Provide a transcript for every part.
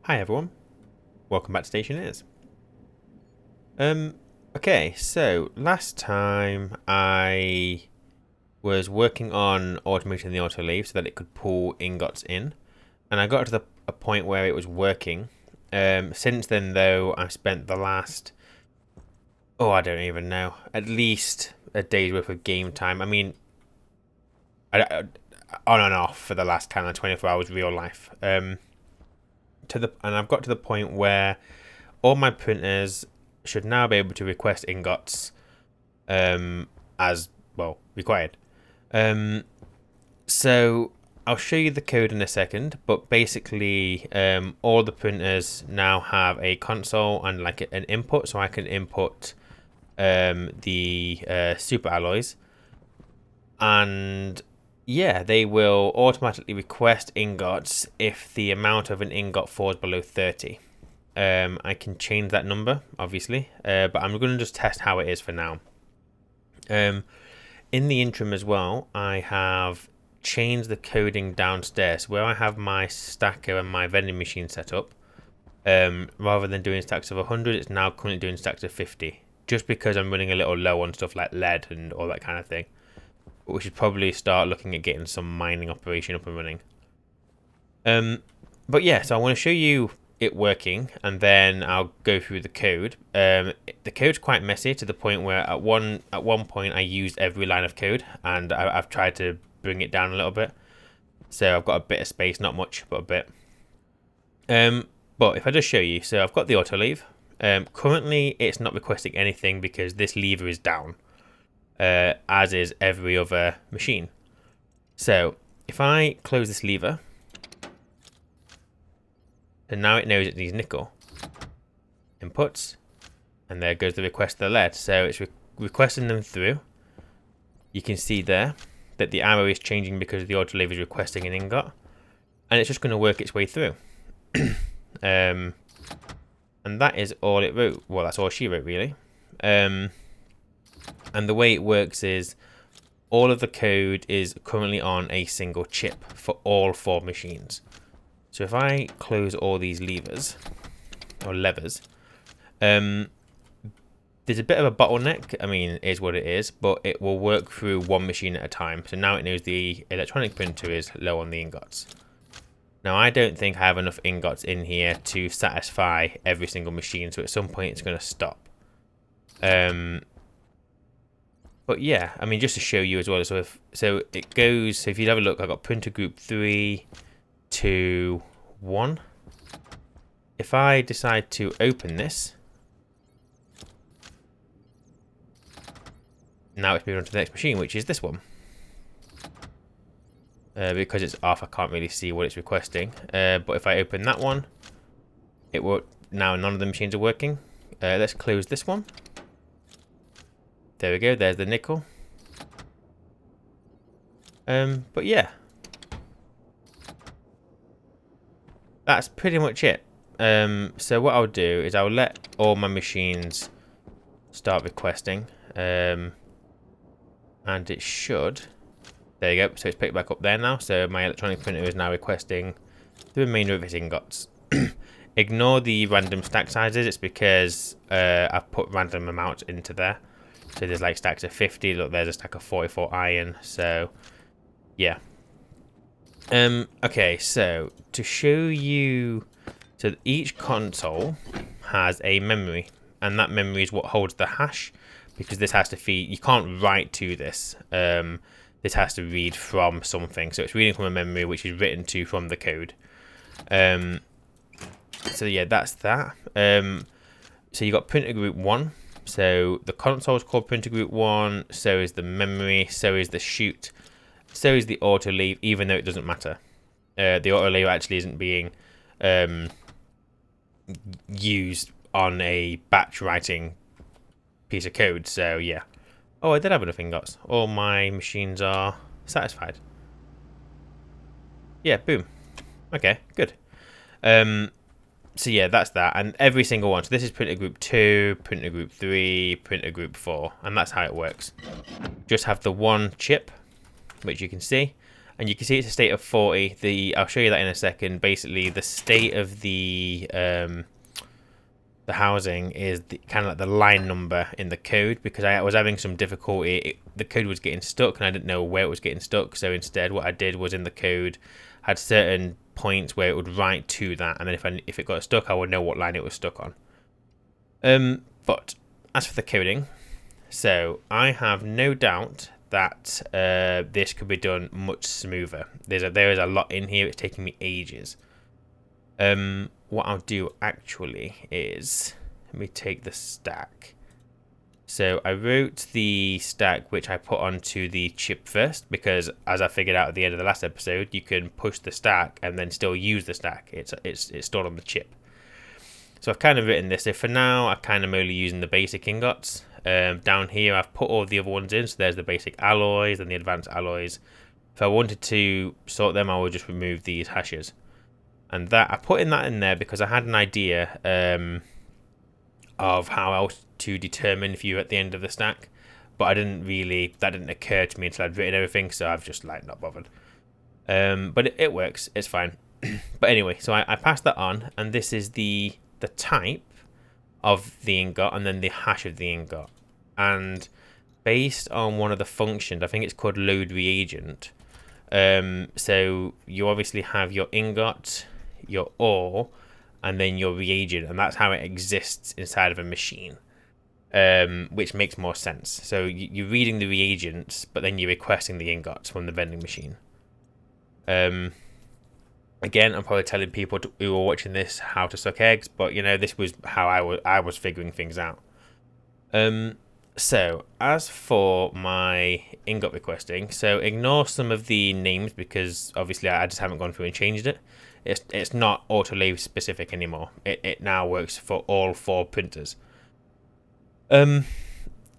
Hi everyone, welcome back to Stationeers. Okay, so last time I was working on automating the auto lathe so that it could pull ingots in, and I got to a point where it was working. Since then though, I've spent the last, I don't even know, at least a day's worth of game time. I mean, on and off for the last kind of 24 hours real life. And I've got to the point where all my printers should now be able to request ingots as well required. So I'll show you the code in a second, but basically all the printers now have a console and like an input, so I can input the super alloys, and yeah, they will automatically request ingots if the amount of an ingot falls below 30. I can change that number, obviously, but I'm going to just test how it is for now. In the interim as well, I have changed the coding downstairs where I have my stacker and my vending machine set up. Rather than doing stacks of 100, it's now currently doing stacks of 50, just because I'm running a little low on stuff like lead and all that kind of thing. But we should probably start looking at getting some mining operation up and running. But yeah, so I want to show you it working, and then I'll go through the code. The code's quite messy to the point where at one point I used every line of code, and I've tried to bring it down a little bit. So I've got a bit of space, not much, but a bit. But if I just show you, so I've got the auto lathe. Currently it's not requesting anything because this lever is down, as is every other machine. So if I close this lever, and now it knows it needs nickel. Inputs, and there goes the request of the lead. So it's requesting them through. You can see there that the arrow is changing because the auto lathe is requesting an ingot, and it's just going to work its way through. And that is all it wrote. Well, that's all she wrote, really. And the way it works is all of the code is currently on a single chip for all 4 machines. So if I close all these levers, there's a bit of a bottleneck. I mean, it is what it is, but it will work through one machine at a time. So now it knows the electronic printer is low on the ingots. Now, I don't think I have enough ingots in here to satisfy every single machine, so at some point it's going to stop. But yeah, I mean, just to show you as well. So it goes. So if you have a look, I've got printer group 3, 2, 1. If I decide to open this, now it's moving on to the next machine, which is this one. Because it's off, I can't really see what it's requesting. But if I open that one, it will. Now none of the machines are working. Let's close this one. There we go. There's the nickel. But yeah, that's pretty much it. So what I'll do is I'll let all my machines start requesting, and it should. There you go. So it's picked back up there now. So my electronic printer is now requesting the remainder of its ingots. Ignore the random stack sizes. It's because I've put random amounts into there. So there's like stacks of 50. Look, there's a stack of 44 iron. So yeah. Okay, so to show you, so each console has a memory, and that memory is what holds the hash, because this has to feed. You can't write to this. This has to read from something, so it's reading from a memory which is written to from the code. So yeah, that's that. So you got printer group 1. So the console is called printer group 1. So is the memory. So is the chute. So is the auto lathe, even though it doesn't matter. The auto lathe actually isn't being used on a batch writing piece of code. So yeah. Oh, I did have enough ingots. All my machines are satisfied. Yeah, boom. Okay, good. So yeah, that's that. And every single one. So this is printer group 2, printer group 3, printer group 4. And that's how it works. Just have the one chip, which you can see. and you can see it's a state of 40. I'll show you that in a second. Basically, the state of the housing is kind of like the line number in the code, because I was having some difficulty. The code was getting stuck and I didn't know where it was getting stuck. So instead, what I did was in the code had certain points where it would write to that, and then if it got stuck, I would know what line it was stuck on. But as for the coding, so I have no doubt that this could be done much smoother. There is a lot in here. It's taking me ages. What I'll do actually is, let me take the stack. So I wrote the stack which I put onto the chip first, because as I figured out at the end of the last episode, you can push the stack and then still use the stack. It's stored on the chip. So I've kind of written this. So for now, I'm kind of only using the basic ingots. Down here, I've put all the other ones in. So there's the basic alloys and the advanced alloys. If I wanted to sort them, I would just remove these hashes. And that I put that in there because I had an idea of how else to determine if you're at the end of the stack, but that didn't occur to me until I'd written everything, so I've just like not bothered. But it works, it's fine. But anyway, so I passed that on, and this is the type of the ingot and then the hash of the ingot. And based on one of the functions, I think it's called load reagent. So you obviously have your ingot, your ore, and then your reagent, and that's how it exists inside of a machine, which makes more sense. So you're reading the reagents, but then you're requesting the ingots from the vending machine. Again, I'm probably telling people who are watching this how to suck eggs, but this was how I was figuring things out. So as for my ingot requesting, so ignore some of the names because obviously I just haven't gone through and changed it. It's not autolave specific anymore. It now works for all 4 printers.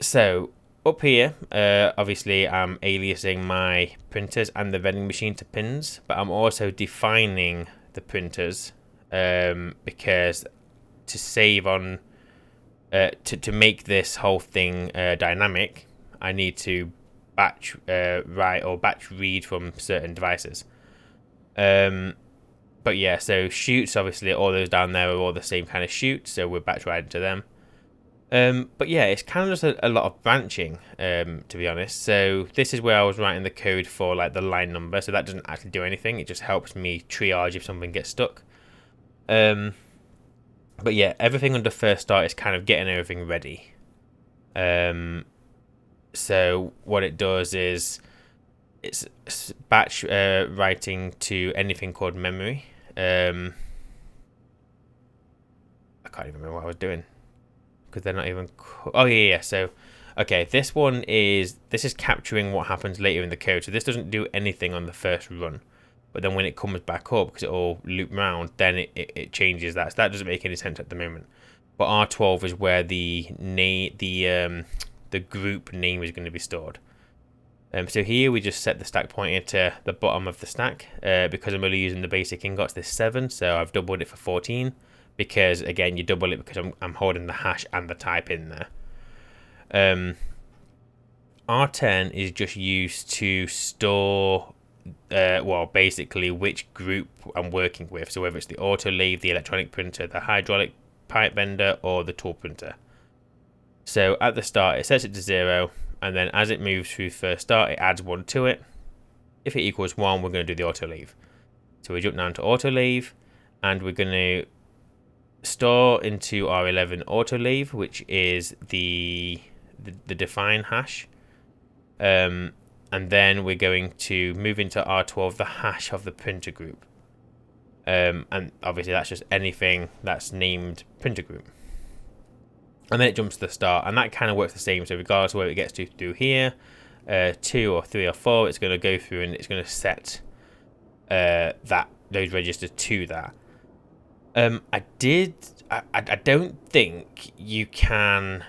So up here, obviously I'm aliasing my printers and the vending machine to pins, but I'm also defining the printers because to save on to make this whole thing dynamic, I need to batch write or batch read from certain devices. But yeah, so chutes, obviously all those down there are all the same kind of chutes, so we're batch writing to them. But yeah, it's kind of just a lot of branching, to be honest. So this is where I was writing the code for like the line number, so that doesn't actually do anything. It just helps me triage if something gets stuck. But yeah, everything under first start is kind of getting everything ready. So what it does is it's batch writing to anything called memory. I can't even remember what I was doing because they're not even. Oh yeah. So okay, this is capturing what happens later in the code. So this doesn't do anything on the first run, but then when it comes back up, because it all loop round, then it changes that. So that doesn't make any sense at the moment. But R12 is where the group name is going to be stored. So here we just set the stack pointer to the bottom of the stack because I'm only using the basic ingots. There's 7, so I've doubled it for 14 because again you double it because I'm holding the hash and the type in there. R10 is just used to store basically which group I'm working with. So whether it's the autolave, the electronic printer, the hydraulic pipe bender, or the tool printer. So at the start it sets it to 0. And then as it moves through first start, it adds 1 to it. If it equals 1, we're going to do the autolave. So we jump down to autolave, and we're going to store into R11 autolave, which is the define hash. And then we're going to move into R12, the hash of the printer group. And obviously that's just anything that's named printer group. And then it jumps to the start, and that kind of works the same. So regardless of where it gets to through here, 2 or 3 or 4, it's going to go through and it's going to set those registers to that. I don't think you can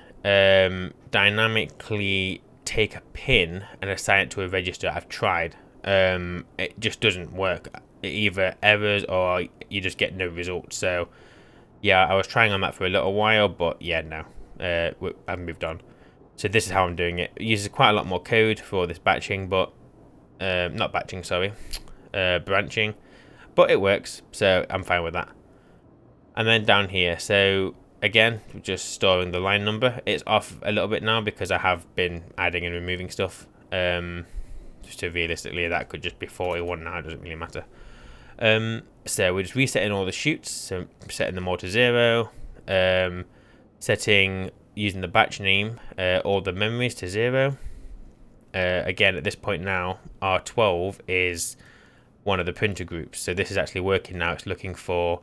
dynamically take a pin and assign it to a register. I've tried. It just doesn't work. It either errors or you just get no results. So yeah, I was trying on that for a little while, but yeah, no, I've moved on. So this is how I'm doing it. It uses quite a lot more code for this batching, but not batching, sorry, branching, but it works, so I'm fine with that. And then down here, so again, just storing the line number. It's off a little bit now because I have been adding and removing stuff. So realistically, that could just be 41 now, it doesn't really matter. So we're just resetting all the chutes, so setting them all to 0, setting, using the batch name, all the memories to 0. Again, at this point now, R12 is one of the printer groups, so this is actually working now. It's looking for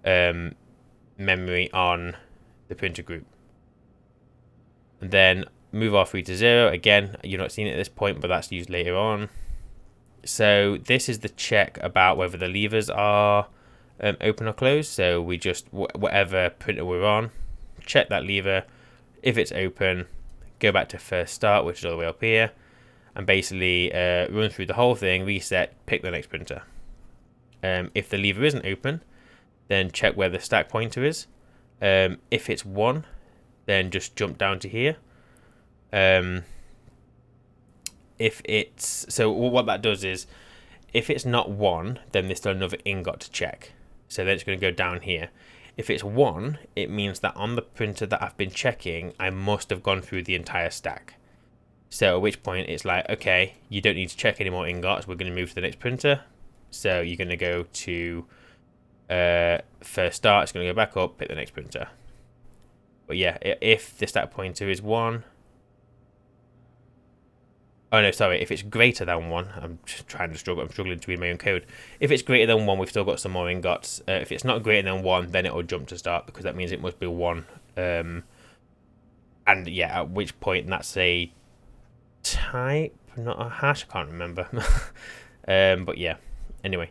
memory on the printer group. And then move R3 to 0. Again, you're not seeing it at this point, but that's used later on. So this is the check about whether the levers are open or closed. So we just, whatever printer we're on, check that lever. If it's open, go back to first start, which is all the way up here, and basically run through the whole thing, reset, pick the next printer. If the lever isn't open, then check where the stack pointer is. If it's 1, then just jump down to here. If it's, so what that does is, if it's not 1, then there's still another ingot to check. So then it's going to go down here. If it's 1, it means that on the printer that I've been checking, I must have gone through the entire stack. So at which point it's like, okay, you don't need to check any more ingots. We're going to move to the next printer. So you're going to go to first start. It's going to go back up, pick the next printer. But yeah, if the stack pointer is 1. Oh no, sorry, if it's greater than 1, I'm struggling to read my own code. If it's greater than 1, we've still got some more ingots. If it's not greater than 1, then it'll jump to start, because that means it must be 1. And yeah, at which point that's a type, not a hash, I can't remember. But yeah, anyway.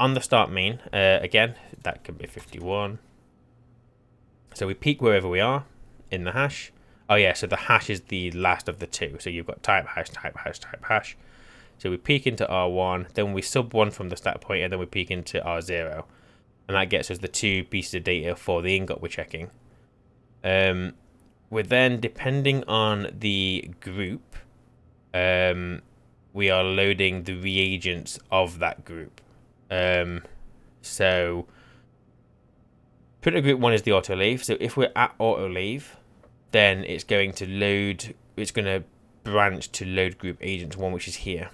On the start main, again, that could be 51. So we peek wherever we are in the hash. Oh yeah, so the hash is the last of the 2. So you've got type hash, type hash, type hash. So we peek into R1, then we sub 1 from the stack pointer, then we peek into R0. And that gets us the 2 pieces of data for the ingot we're checking. We're then, depending on the group, we are loading the reagents of that group. So printer group 1 is the autolathe. So if we're at autolathe, then it's going to load, it's going to branch to load group agent 1, which is here.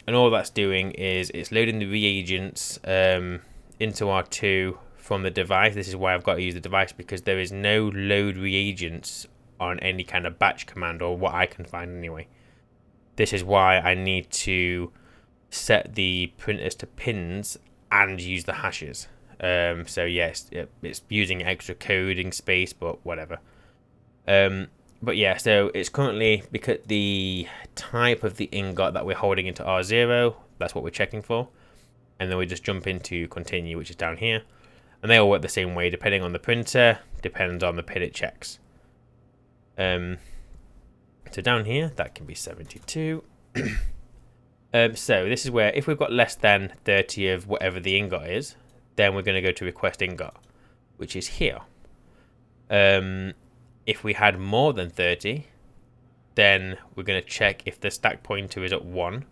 And all that's doing is it's loading the reagents into R2 from the device. This is why I've got to use the device, because there is no load reagents on any kind of batch command, or what I can find anyway. This is why I need to set the printers to pins and use the hashes. So yes, it's using extra coding space, but whatever. But yeah, so it's currently, because the type of the ingot that we're holding into R0, that's what we're checking for. And then we just jump into continue, which is down here. And they all work the same way, depending on the printer, depends on the pin it checks. So down here, that can be 72. So this is where, if we've got less than 30 of whatever the ingot is, then we're going to go to request ingot, which is here. If we had more than 30, then we're going to check if the stack pointer is at 1.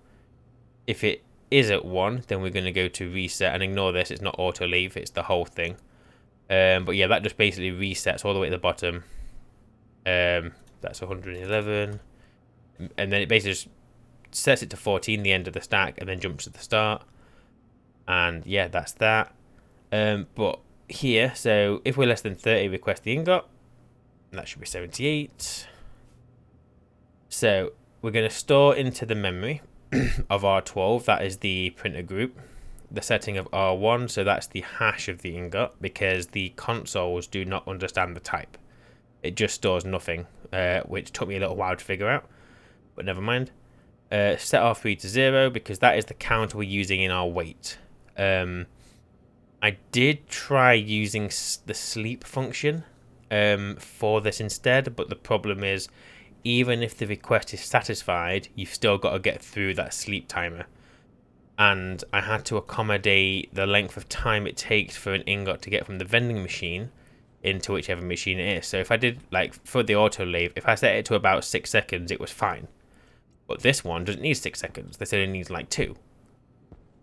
If it is at 1, then we're going to go to reset, and ignore this, it's not auto leave, it's the whole thing. But yeah, that just basically resets all the way at the bottom. That's 111. And then it basically just sets it to 14, the end of the stack, and then jumps to the start. And yeah, that's that. But here, so if we're less than 30, request the ingot. And that should be 78. So we're going to store into the memory of R12. That is the printer group. The setting of R1. So that's the hash of the ingot, because the consoles do not understand the type. It just stores nothing, which took me a little while to figure out. But never mind. Set R3 to 0, because that is the count we're using in our wait. I did try using the sleep function for this instead, but the problem is, even if the request is satisfied, you've still got to get through that sleep timer. And I had to accommodate the length of time it takes for an ingot to get from the vending machine into whichever machine it is. So if I did, like, for the auto lathe, if I set it to about 6 seconds, it was fine. But this one doesn't need 6 seconds. This only needs like 2.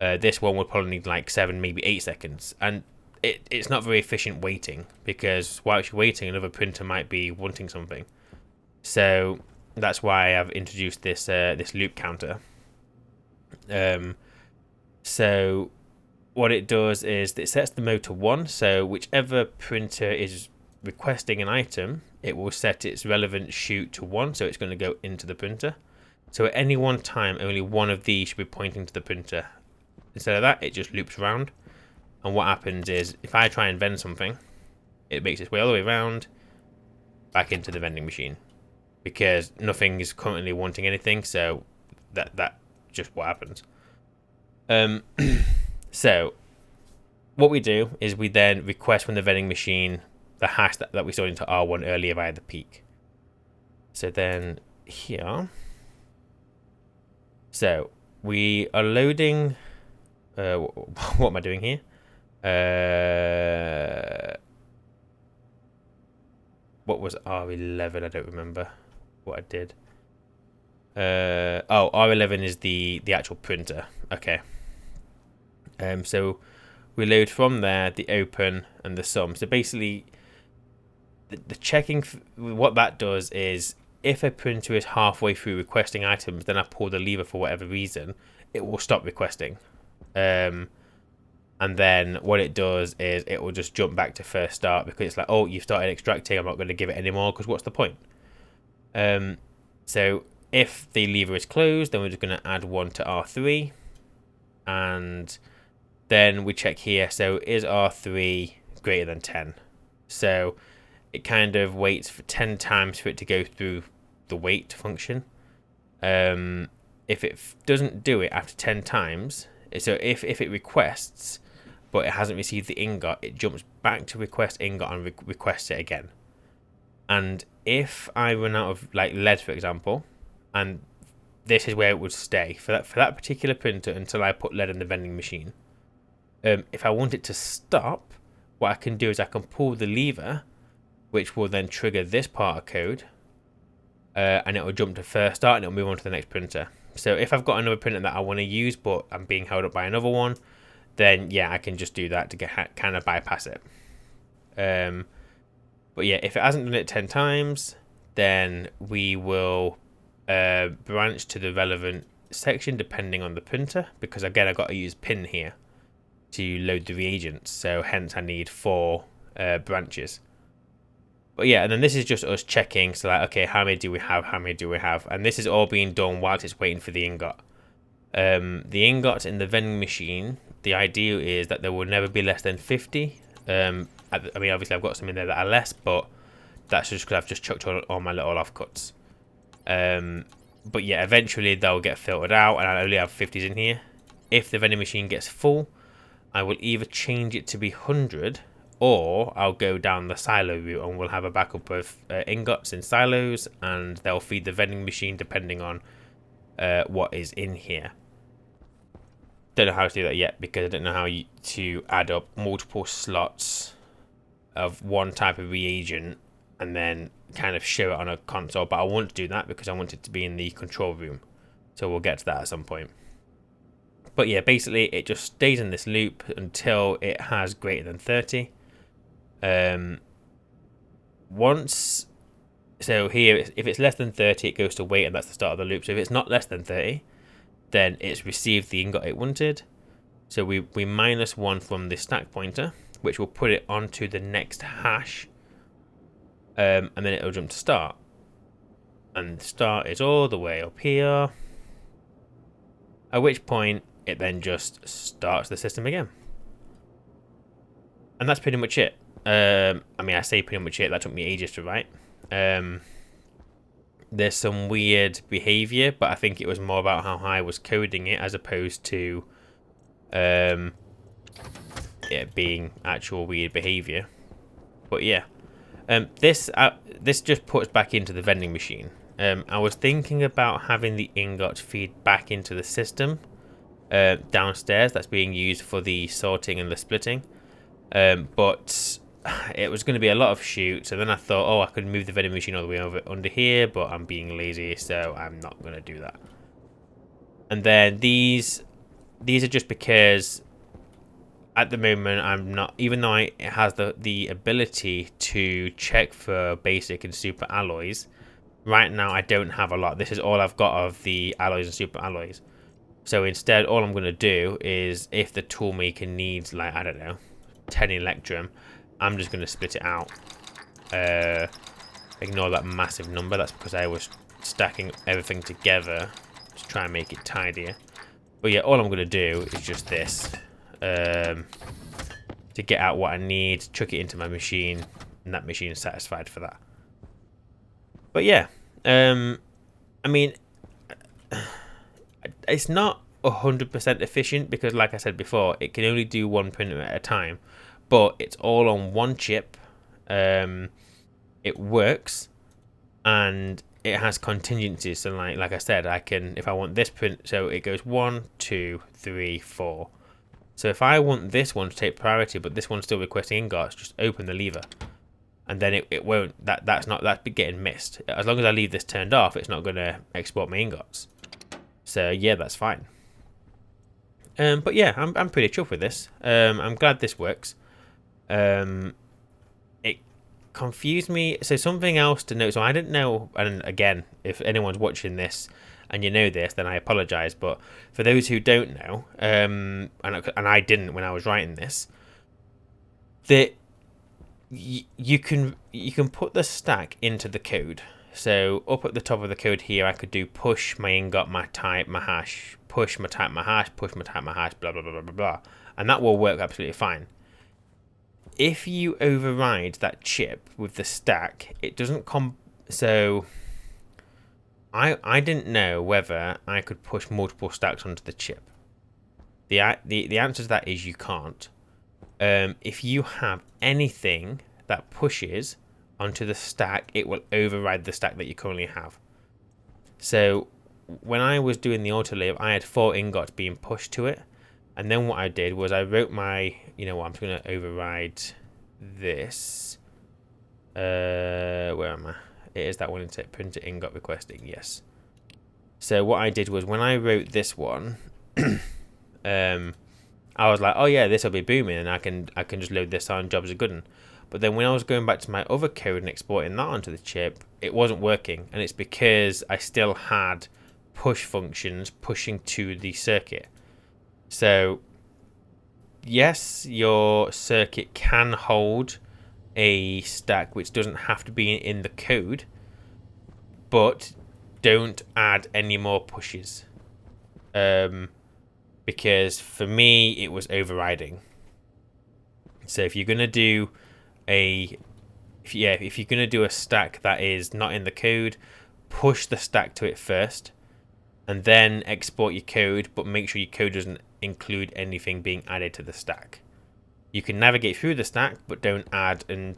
This one would probably need like 7, maybe 8 seconds. And it's not very efficient waiting, because whilst you're waiting, another printer might be wanting something. So that's why I've introduced this this loop counter. So what it does is it sets the mode to 1. So whichever printer is requesting an item, it will set its relevant chute to 1. So it's going to go into the printer. So at any one time, only one of these should be pointing to the printer. Instead of that, it just loops around. And what happens is, if I try and vend something, it makes its way all the way around, back into the vending machine. Because nothing is currently wanting anything, so that's just what happens. So, what we do is we then request from the vending machine the hash that we stored into R1 earlier via the peak. So then, here... So, we are loading... what am I doing here? What was R11? I don't remember what I did. Oh, R11 is the actual printer. Okay. So we load from there the open and the sum. So basically, the checking, what that does is, if a printer is halfway through requesting items, then I pull the lever for whatever reason, it will stop requesting. And then what it does is it will just jump back to first start, because it's like, oh, you've started extracting, I'm not going to give it anymore, because what's the point? So if the lever is closed, then we're just going to add 1 to R3, and then we check here. So is R3 greater than 10? So it kind of waits for 10 times for it to go through the wait function. If it doesn't do it after 10 times, so if it requests but it hasn't received the ingot, it jumps back to request ingot and requests it again. And if I run out of like lead, for example, and this is where it would stay for that particular printer until I put lead in the vending machine. If I want it to stop, what I can do is I can pull the lever, which will then trigger this part of code, and it will jump to first start and it'll move on to the next printer. So if I've got another printer that I want to use but I'm being held up by another one, then yeah, I can just do that to kind of bypass it. But yeah, if it hasn't done it 10 times, then we will branch to the relevant section depending on the printer, because again, I've got to use pin here to load the reagents, so hence I need 4 branches. But yeah, and then this is just us checking, so like, okay, how many do we have, and this is all being done whilst it's waiting for the ingot. The ingots in the vending machine, the idea is that there will never be less than 50. I mean, obviously I've got some in there that are less, but that's just because I've just chucked all my little offcuts. But yeah, eventually they'll get filtered out, and I only have 50s in here. If the vending machine gets full, I will either change it to be 100, or I'll go down the silo route and we'll have a backup of ingots in silos, and they'll feed the vending machine depending on what is in here. Don't know how to do that yet, because I don't know how to add up multiple slots of one type of reagent and then kind of show it on a console, but I want to do that because I want it to be in the control room, so we'll get to that at some point. But yeah, basically it just stays in this loop until it has greater than 30. So here, if it's less than 30, it goes to wait, and that's the start of the loop. So if it's not less than 30, then it's received the ingot it wanted. So we -1 from the stack pointer, which will put it onto the next hash, and then it'll jump to start. And start is all the way up here, at which point it then just starts the system again. And that's pretty much it. I mean, I say pretty much it, that took me ages to write. There's some weird behavior, but I think it was more about how I was coding it as opposed to it being actual weird behavior. But yeah, this just puts back into the vending machine. I was thinking about having the ingot feed back into the system downstairs that's being used for the sorting and the splitting, but it was going to be a lot of shoot. So then I thought, oh, I could move the vending machine all the way over under here, but I'm being lazy, so I'm not going to do that. And then these are just because at the moment I'm not, even though it has the ability to check for basic and super alloys. Right now I don't have a lot. This is all I've got of the alloys and super alloys. So instead, all I'm going to do is, if the toolmaker needs, like, I don't know, 10 electrum, I'm just going to split it out. Ignore that massive number. That's because I was stacking everything together to try and make it tidier. But yeah, all I'm going to do is just this. To get out what I need, chuck it into my machine, and that machine is satisfied for that. But yeah, I mean, it's not 100% efficient because, like I said before, it can only do one printer at a time, but it's all on one chip. It works, and it has contingencies. So, like I said, I can, if I want this print, so it goes 1, 2, 3, 4. So if I want this one to take priority, but this one's still requesting ingots, just open the lever. And then it won't, that's getting missed. As long as I leave this turned off, it's not going to export my ingots. So yeah, that's fine. But yeah, I'm pretty chuffed with this. I'm glad this works. It confused me. So something else to note. So I didn't know, and again, if anyone's watching this and you know this, then I apologize. But for those who don't know, and I didn't when I was writing this, that you can put the stack into the code. So up at the top of the code here, I could do push my ingot, my type, my hash, push my type, my hash, push my type, my hash, blah blah blah blah blah blah, and that will work absolutely fine. If you override that chip with the stack, it doesn't so I didn't know whether I could push multiple stacks onto the chip. The answer to that is you can't. If you have anything that pushes onto the stack, it will override the stack that you currently have. So when I was doing the autoliv, I had 4 ingots being pushed to it, and then what I did was I wrote my, you know what, I'm just going to override this. Where am I? It is that one, into printer ingot requesting, yes. So what I did was when I wrote this one, I was like, oh yeah, this will be booming, and I can just load this on, jobs are good. But then when I was going back to my other code and exporting that onto the chip, it wasn't working, and it's because I still had push functions pushing to the circuit. So yes, your circuit can hold a stack which doesn't have to be in the code, but don't add any more pushes. Because for me it was overriding. So if you're gonna do if you're gonna do a stack that is not in the code, push the stack to it first, and then export your code, but make sure your code doesn't include anything being added to the stack. You can navigate through the stack, but don't add, and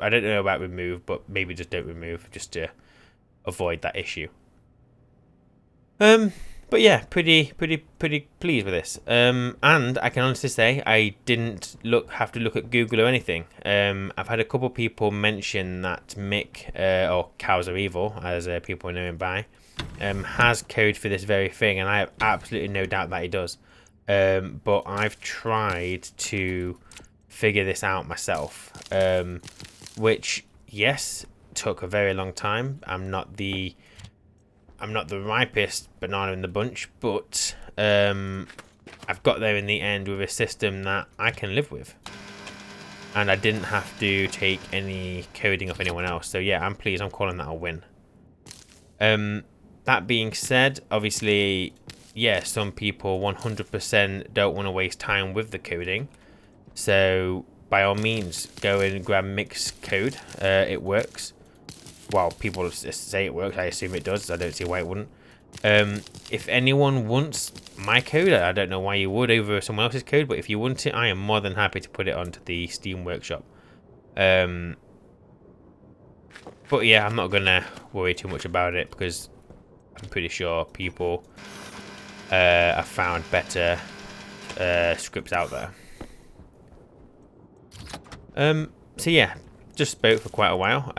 I don't know about remove, but maybe just don't remove, just to avoid that issue. But yeah, pretty pleased with this. And I can honestly say I didn't have to look at Google or anything. I've had a couple people mention that Mick, or Cows Are Evil, as people know him by, has code for this very thing, and I have absolutely no doubt that he does. But I've tried to figure this out myself, which, yes, took a very long time. I'm not the ripest banana in the bunch, but I've got there in the end with a system that I can live with, and I didn't have to take any coding off anyone else. So yeah, I'm pleased. I'm calling that a win. That being said, obviously, yeah, some people 100% don't want to waste time with the coding, so by all means go and grab Mix code. It works. Well, people say it works. I assume it does. I don't see why it wouldn't. If anyone wants my code, I don't know why you would over someone else's code, but if you want it, I am more than happy to put it onto the Steam Workshop. But yeah, I'm not gonna worry too much about it because I'm pretty sure people have found better scripts out there. So yeah, just spoke for quite a while.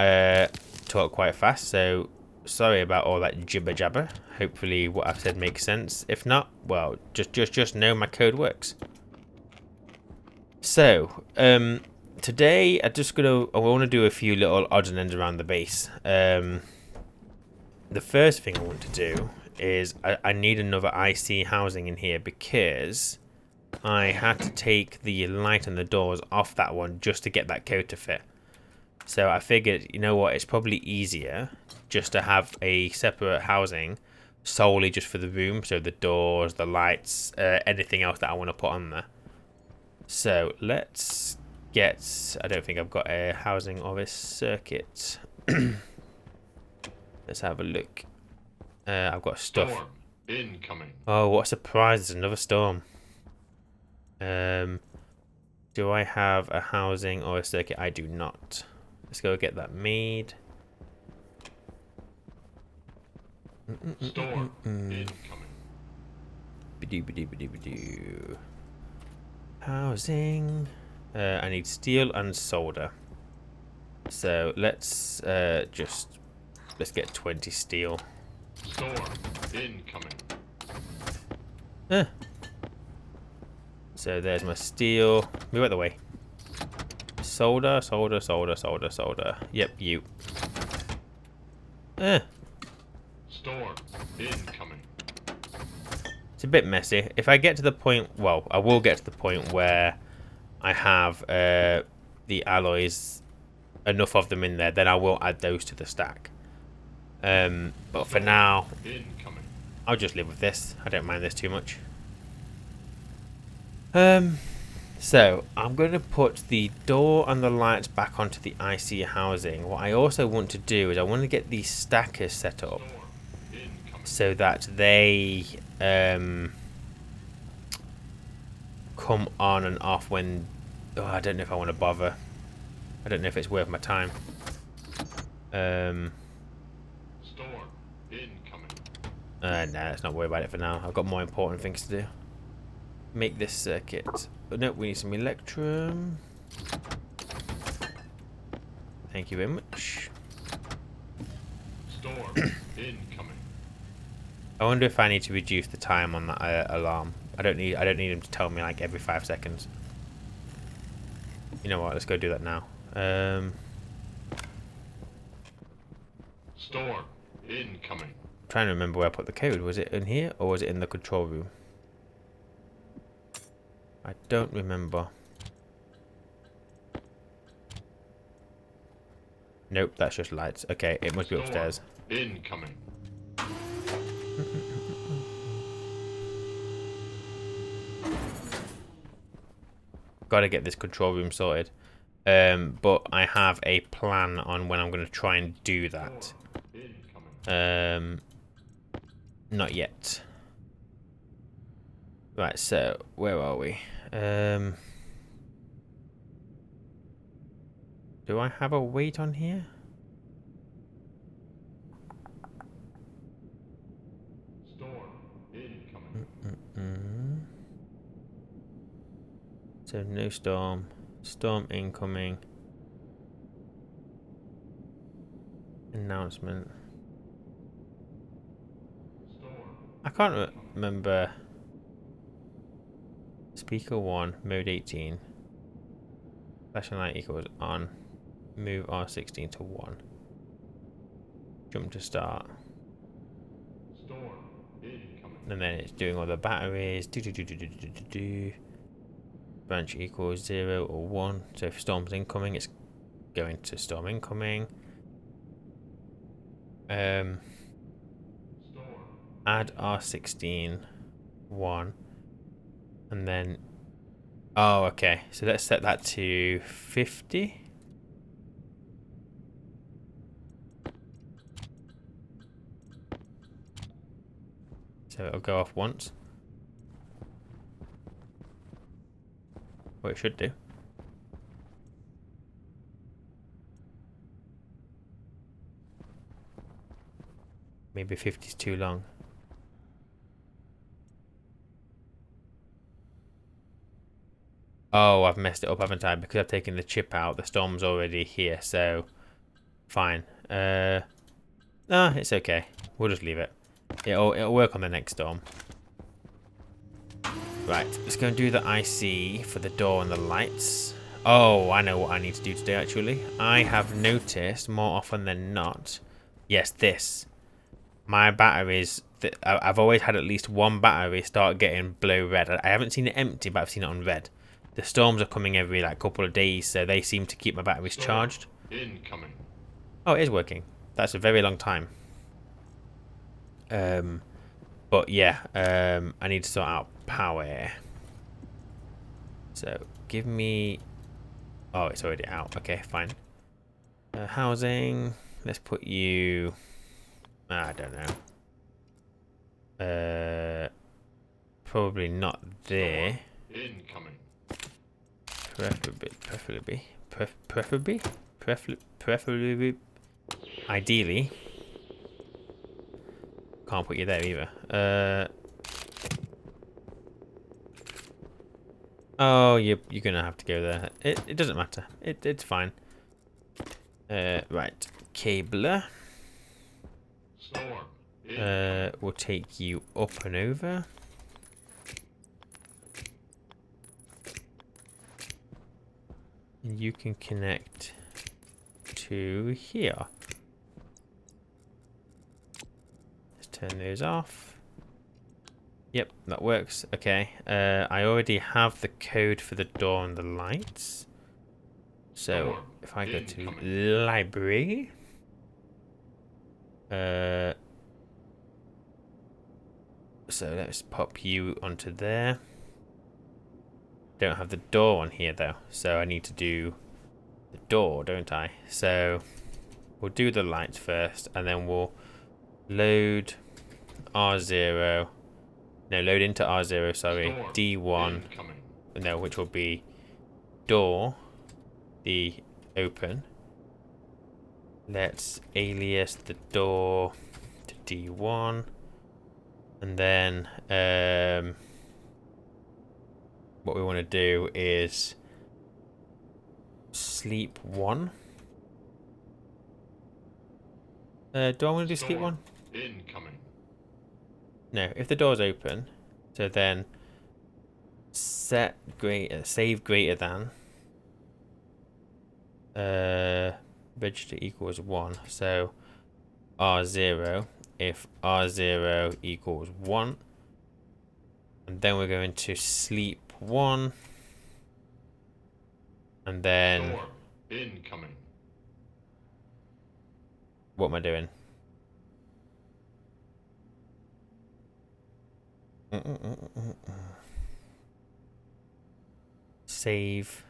Talked quite fast, so sorry about all that jibber jabber. Hopefully what I've said makes sense. If not, well, just know my code works. So, today I want to do a few little odds and ends around the base. The first thing I want to do is I need another IC housing in here because I had to take the light and the doors off that one just to get that code to fit. So I figured, you know what, it's probably easier just to have a separate housing solely just for the room. So the doors, the lights, anything else that I want to put on there. So let's get, I don't think I've got a housing or a circuit. Let's have a look. I've got stuff. Storm incoming. Oh, what a surprise, there's another storm. Do I have a housing or a circuit? I do not. Let's go get that made. Storm incoming. Ba-doo. Housing. I need steel and solder. So let's let's get 20 steel. Storm incoming. So there's my steel. Move out the way. Solder. Yep, you. Storm incoming. It's a bit messy. If I get to the point, well, I will get to the point where I have the alloys, enough of them in there, then I will add those to the stack. But for now, Incoming. I'll just live with this. I don't mind this too much. So I'm going to put the door and the lights back onto the IC housing. What I also want to do is I want to get these stackers set up so that they come on and off when... Oh, I don't know if I want to bother. I don't know if it's worth my time. Storm incoming. No, let's not worry about it for now. I've got more important things to do. Make this circuit. Oh, no, we need some electrum. Thank you very much. Storm incoming. I wonder if I need to reduce the time on that alarm. I don't need him to tell me like every 5 seconds. You know what? Let's go do that now. Storm incoming. I'm trying to remember where I put the code. Was it in here or was it in the control room? I don't remember. Nope, that's just lights. Okay, it must be upstairs. Incoming. Gotta get this control room sorted. But I have a plan on when I'm going to try and do that. Not yet. Right, so where are we? Do I have a weight on here? Storm incoming. So no storm. Storm incoming. Announcement. I can't remember. Speaker 1, mode 18. Flashing light equals on. Move R16 to 1. Jump to start. Storm incoming. And then it's doing all the batteries. Branch equals 0 or 1. So if storm's incoming, it's going to storm incoming. Add R16 1. And then... Oh, okay. So let's set that to 50. So it'll go off once. Well, it should do. Maybe 50 is too long. Oh, I've messed it up, haven't I? Because I've taken the chip out, the storm's already here, so fine. No, it's okay. We'll just leave it. It'll work on the next storm. Right, let's go and do the IC for the door and the lights. Oh, I know what I need to do today, actually. I have noticed more often than not. Yes, this. My batteries, I've always had at least one battery start getting blow red. I haven't seen it empty, but I've seen it on red. The storms are coming every like couple of days, so they seem to keep my batteries Storm charged. incoming. Oh, it is working. That's a very long time. But yeah, I need to sort out power. So give me. Oh, it's already out. Okay, fine. Housing. Let's put you. I don't know. Probably not there. Incoming. Preferably. Ideally. Can't put you there either. Oh, you're gonna have to go there. It doesn't matter. It's fine. Right. Cabler. Storm. We'll take you up and over. And you can connect to here. Let's turn those off. Yep, that works. Okay. I already have the code for the door and the lights. So if I go to library. So let's pop you onto there. Don't have the door on here though, so I need to do the door, don't I? So we'll do the lights first, and then we'll load R0. No, load into R0, sorry. Storm D1. incoming. No, which will be door, the open. Let's alias the door to D1. And then what we want to do is sleep 1. Do I want to do sleep 1? Incoming. No, if the door's open, so then save greater than register equals 1. So R0 if R0 equals 1, and then we're going to sleep 1, and then Storm incoming. what am I doing? Save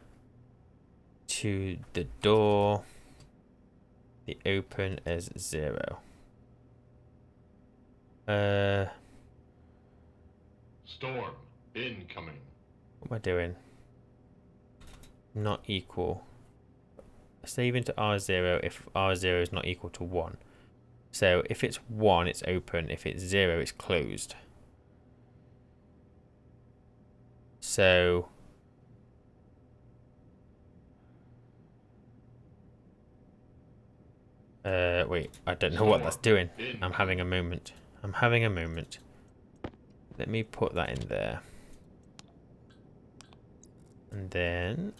to the door, the open as 0. Storm incoming. What am I doing? Not equal. Save into R0 if R0 is not equal to 1. So if it's 1, it's open. If it's 0, it's closed. So wait, I don't know what that's doing. I'm having a moment. Let me put that in there. And then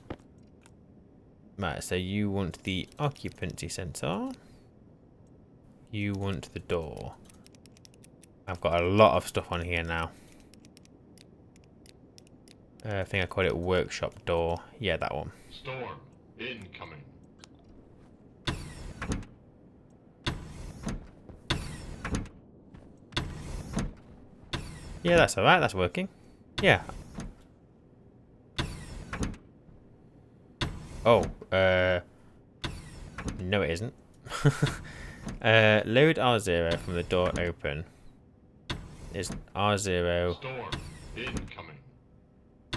right, so you want the occupancy sensor. You want the door. I've got a lot of stuff on here now. I think I called it workshop door. Yeah, that one. Storm incoming. Yeah, that's alright, that's working. Yeah. Oh, no it isn't. Load R0 from the door open. Is R0 Storm incoming.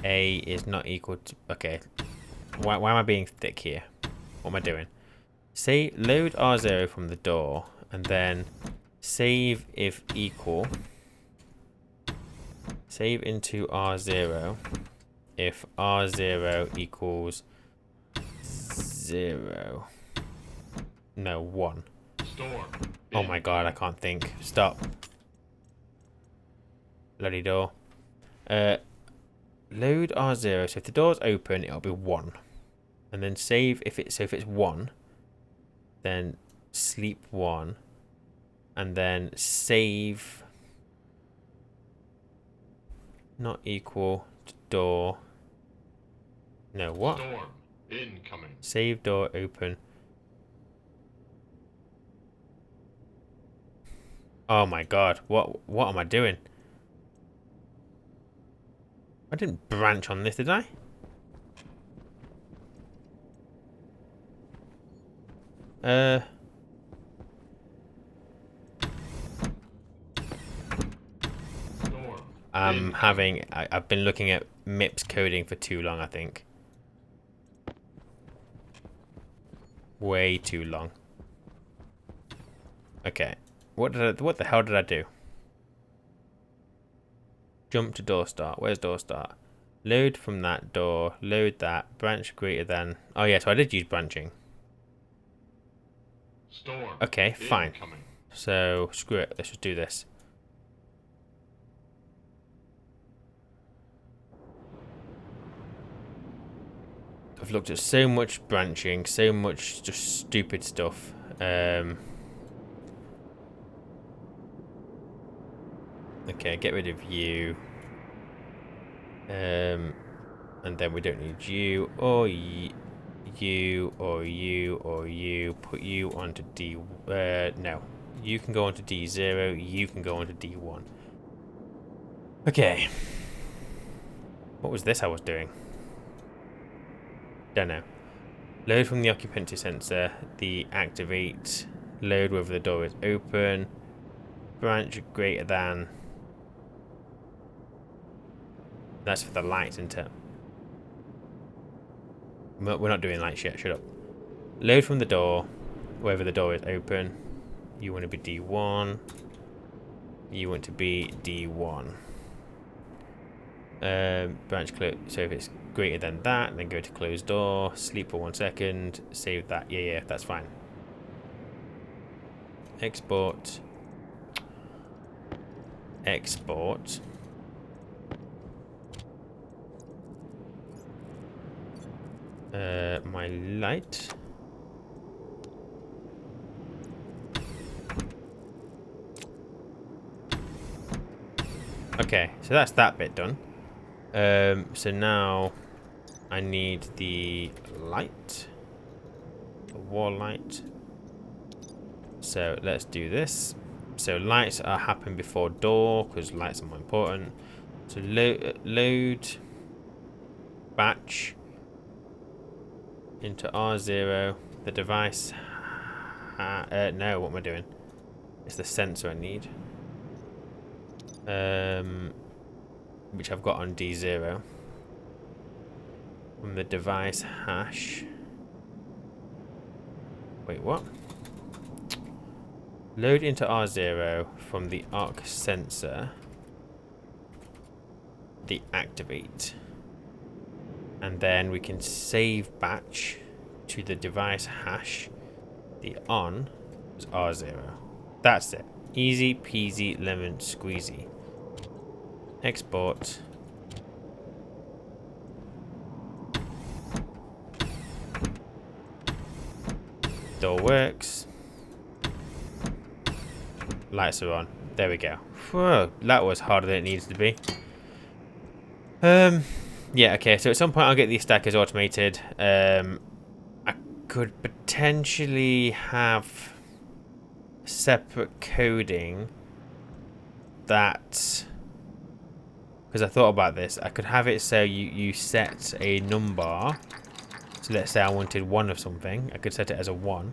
A is not equal to... Okay. Why am I being thick here? What am I doing? Say load R0 from the door, and then save if equal. Save into R0. if R0 equals 0. No, 1. Storm. Oh my god, I can't think. Stop. Bloody door. Load R0. So if the door's open, it'll be 1. And then save if it's 1, then sleep 1. And then save not equal to door. No, what? Storm. Incoming. Save door open. Oh my god, what am I doing? I didn't branch on this, did I? Storm. I've been looking at MIPS coding for too long, I think. Way too long. Okay. What the hell did I do? Jump to door start. Where's door start? Load from that door. Load that. Branch greater than. Oh yeah, so I did use branching. Storm. Okay, fine. Incoming. So screw it. Let's just do this. I've looked at so much branching, so much just stupid stuff. Okay, get rid of you. And then we don't need you or you or you or you. Put you onto D. No, you can go onto D0. You can go onto D1. Okay. What was this I was doing? Don't know. Load from the occupancy sensor. The activate. Load whether the door is open. Branch greater than. That's for the lights, isn't it? We're not doing lights yet. Shut up. Load from the door. Whether the door is open. You want to be D1. You want to be D1. Branch close. So if it's greater than that, then go to close door. Sleep for 1 second. Save that. Yeah, that's fine. Export. Export. My light. Okay, so that's that bit done. So now I need the light, the wall light. So let's do this. So lights are happen before door because lights are more important. So load batch into R0. The device. No, what am I doing? It's the sensor I need. Which I've got on D0. From the device hash. Wait, what? Load into R0 from the arc sensor. The activate. And then we can save batch to the device hash. The on is R0. That's it. Easy peasy lemon squeezy. Export. Door works. Lights are on. There we go. Whoa, that was harder than it needs to be. Yeah, okay, so at some point I'll get these stackers automated. I could potentially have separate coding that, because I thought about this, I could have it so you set a number. So let's say I wanted 1 of something. I could set it as a 1.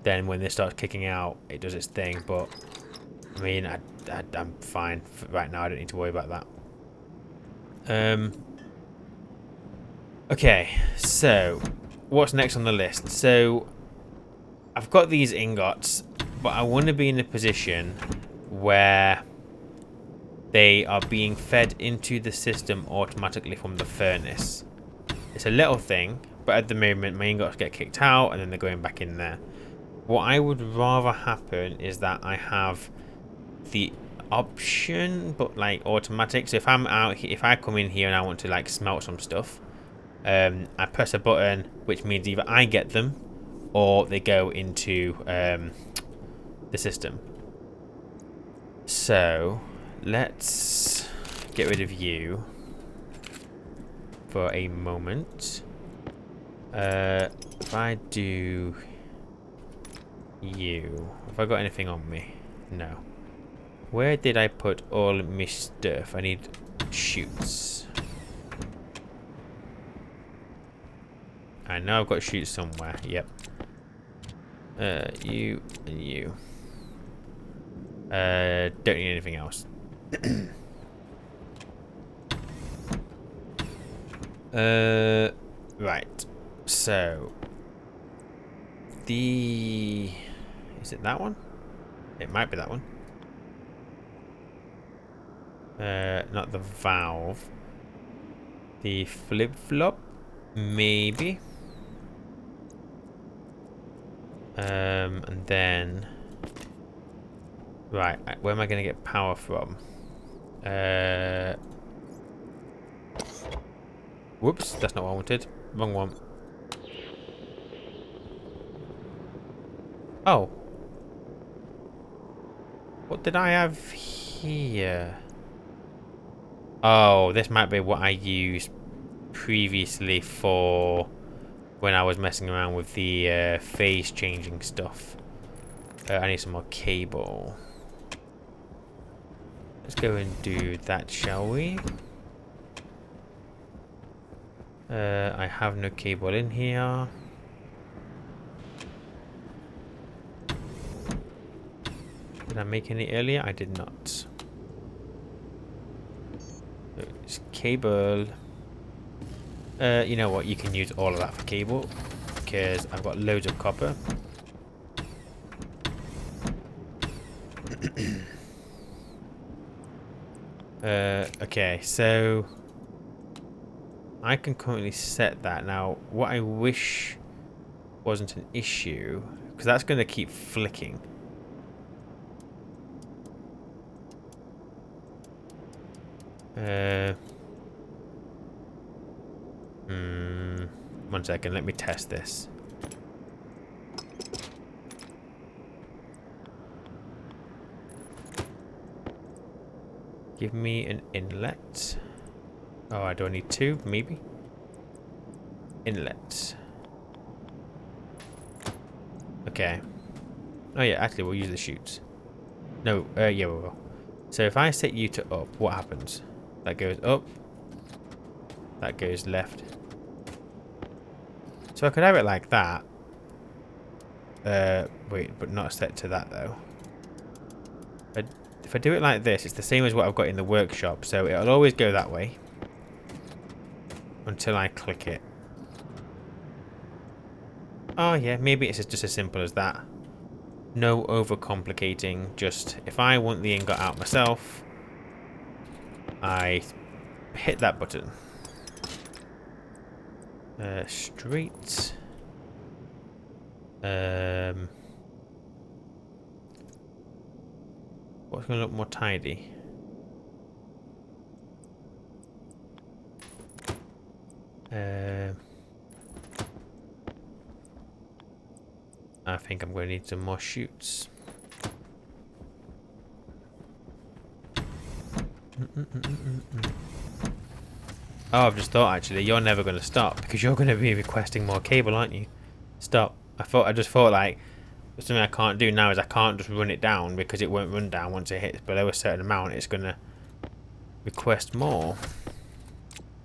Then when this starts kicking out, it does its thing. But, I mean, I'm fine. Right now, I don't need to worry about that. Okay, so what's next on the list? So I've got these ingots, but I want to be in a position where they are being fed into the system automatically from the furnace. It's a little thing, but at the moment my ingots get kicked out and then they're going back in there. What I would rather happen is that I have the option, but like automatic. So if I'm out, if I come in here and I want to like smelt some stuff, I press a button, which means either I get them or they go into the system. So let's get rid of you for a moment. If I do you, have I got anything on me? No. Where did I put all my stuff? I need chutes. I know I've got chutes somewhere. Yep. You and you. Don't need anything else. Right. So is it that one? It might be that one. Not the valve. The flip-flop? Maybe. And then... Right, where am I going to get power from? Whoops, that's not what I wanted. Wrong one. Oh. What did I have here? Oh, this might be what I used previously for when I was messing around with the phase changing stuff. I need some more cable. Let's go and do that, shall we? I have no cable in here. Did I make any earlier? I did not. It's cable. You know what? You can use all of that for cable because I've got loads of copper. Okay, so I can currently set that. Now, what I wish wasn't an issue, because that's going to keep flicking. One second, let me test this. Give me an inlet. Oh, I don't need two, maybe. Inlet. Okay. Oh yeah, actually we'll use the chutes. No, yeah we will. So if I set you to up, what happens? That goes up. That goes left. So I could have it like that. Wait, but not set to that though. If I do it like this, it's the same as what I've got in the workshop. So it'll always go that way. Until I click it. Oh yeah, maybe it's just as simple as that. No overcomplicating. Just if I want the ingot out myself, I hit that button. Straight. What's going to look more tidy? I think I'm going to need some more chutes. Oh, I've just thought actually, you're never going to stop because you're going to be requesting more cable, aren't you? Stop. I just thought like something I can't do now is I can't just run it down because it won't run down once it hits below a certain amount. It's going to request more,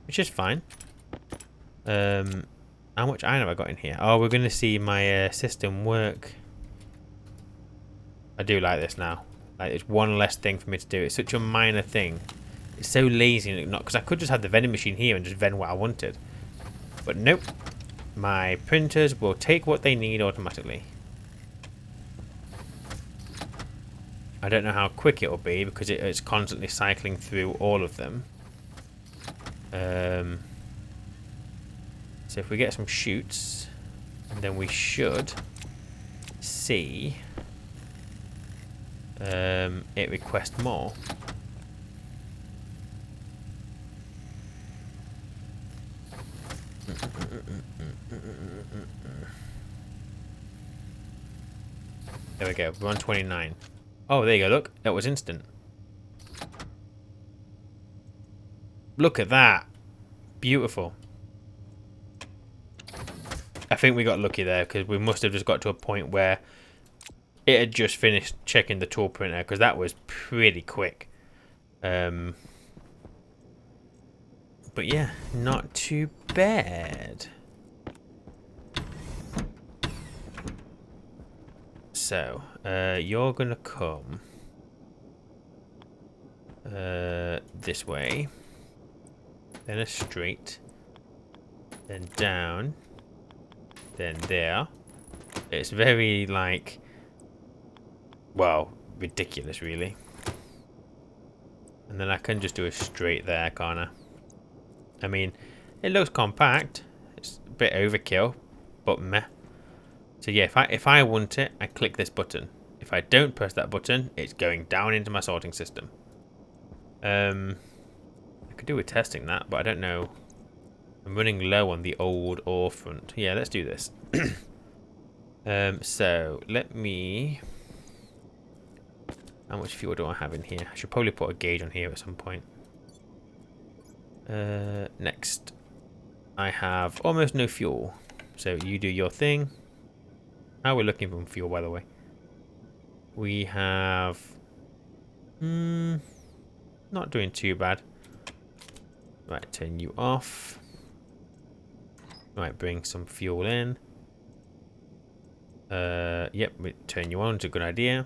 which is fine. How much iron have I got in here? Oh, we're going to see my system work. I do like this now. Like, it's one less thing for me to do. It's such a minor thing. It's so lazy, not because I could just have the vending machine here and just vend what I wanted. But nope. My printers will take what they need automatically. I don't know how quick it'll be because it's constantly cycling through all of them. So if we get some shoots, then we should see it request more. There we go, we're on 29. Oh, there you go, look, that was instant. Look at that. Beautiful. I think we got lucky there because we must have just got to a point where it had just finished checking the tool printer because that was pretty quick. But yeah, not too bad. So, you're gonna come this way, then a straight, then down, then there. It's very like, well, ridiculous really. And then I can just do a straight there, can't I? I mean, it looks compact. It's a bit overkill, but meh. So yeah, if I want it, I click this button. If I don't press that button, it's going down into my sorting system. I could do with testing that, but I don't know. I'm running low on the old ore front. Yeah, let's do this. So let me. How much fuel do I have in here? I should probably put a gauge on here at some point. Next, I have almost no fuel. So you do your thing. How are we looking for fuel, by the way? We have... not doing too bad. Right, turn you off. Right, bring some fuel in. Yep, turn you on. It's a good idea.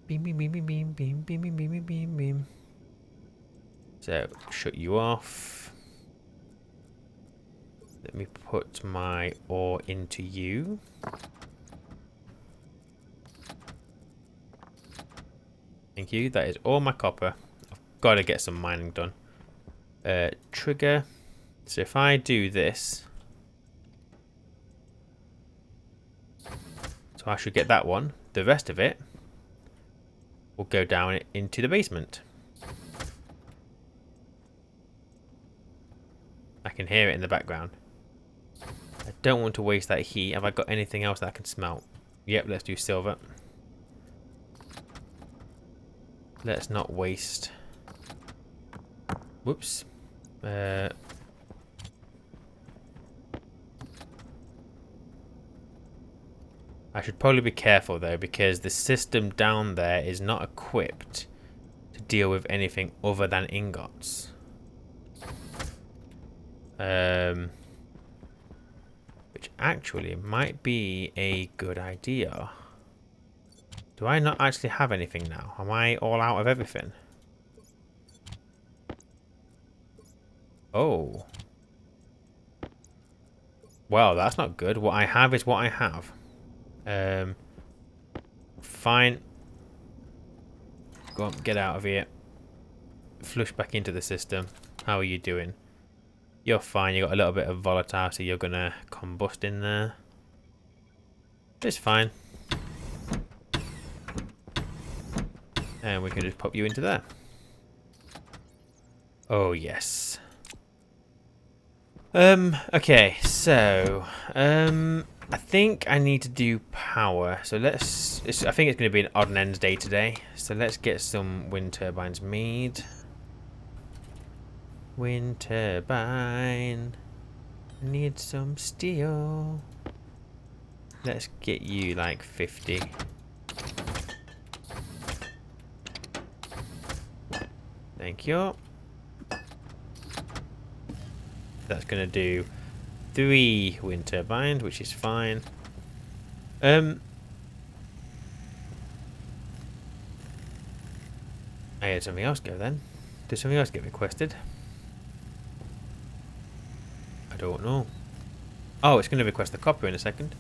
Beam, beam, beam, beam, beam, beam, beam, beam, beam, beam, beam. So, shut you off. Let me put my ore into you. Thank you. That is all my copper. I've got to get some mining done. Trigger. So if I do this. So I should get that one. The rest of it will go down into the basement. I can hear it in the background. I don't want to waste that heat. Have I got anything else that I can smelt? Yep, let's do silver. Let's not waste. Whoops. I should probably be careful though, because the system down there is not equipped to deal with anything other than ingots. Which actually might be a good idea. Do I not actually have anything now? Am I all out of everything? Oh. Well, that's not good. What I have is what I have. Fine. Go on, get out of here. Flush back into the system. How are you doing? You're fine. You got a little bit of volatile, so you're gonna combust in there. It's fine. And we can just pop you into there. Oh yes. Okay, so I think I need to do power. So I think it's going to be an odd and ends day today. So let's get some wind turbines made. Wind turbine. Need some steel. Let's get you like 50. Thank you. That's going to do 3 wind turbines, which is fine. I had something else go then. Did something else get requested? I don't know. Oh, it's going to request the copper in a second.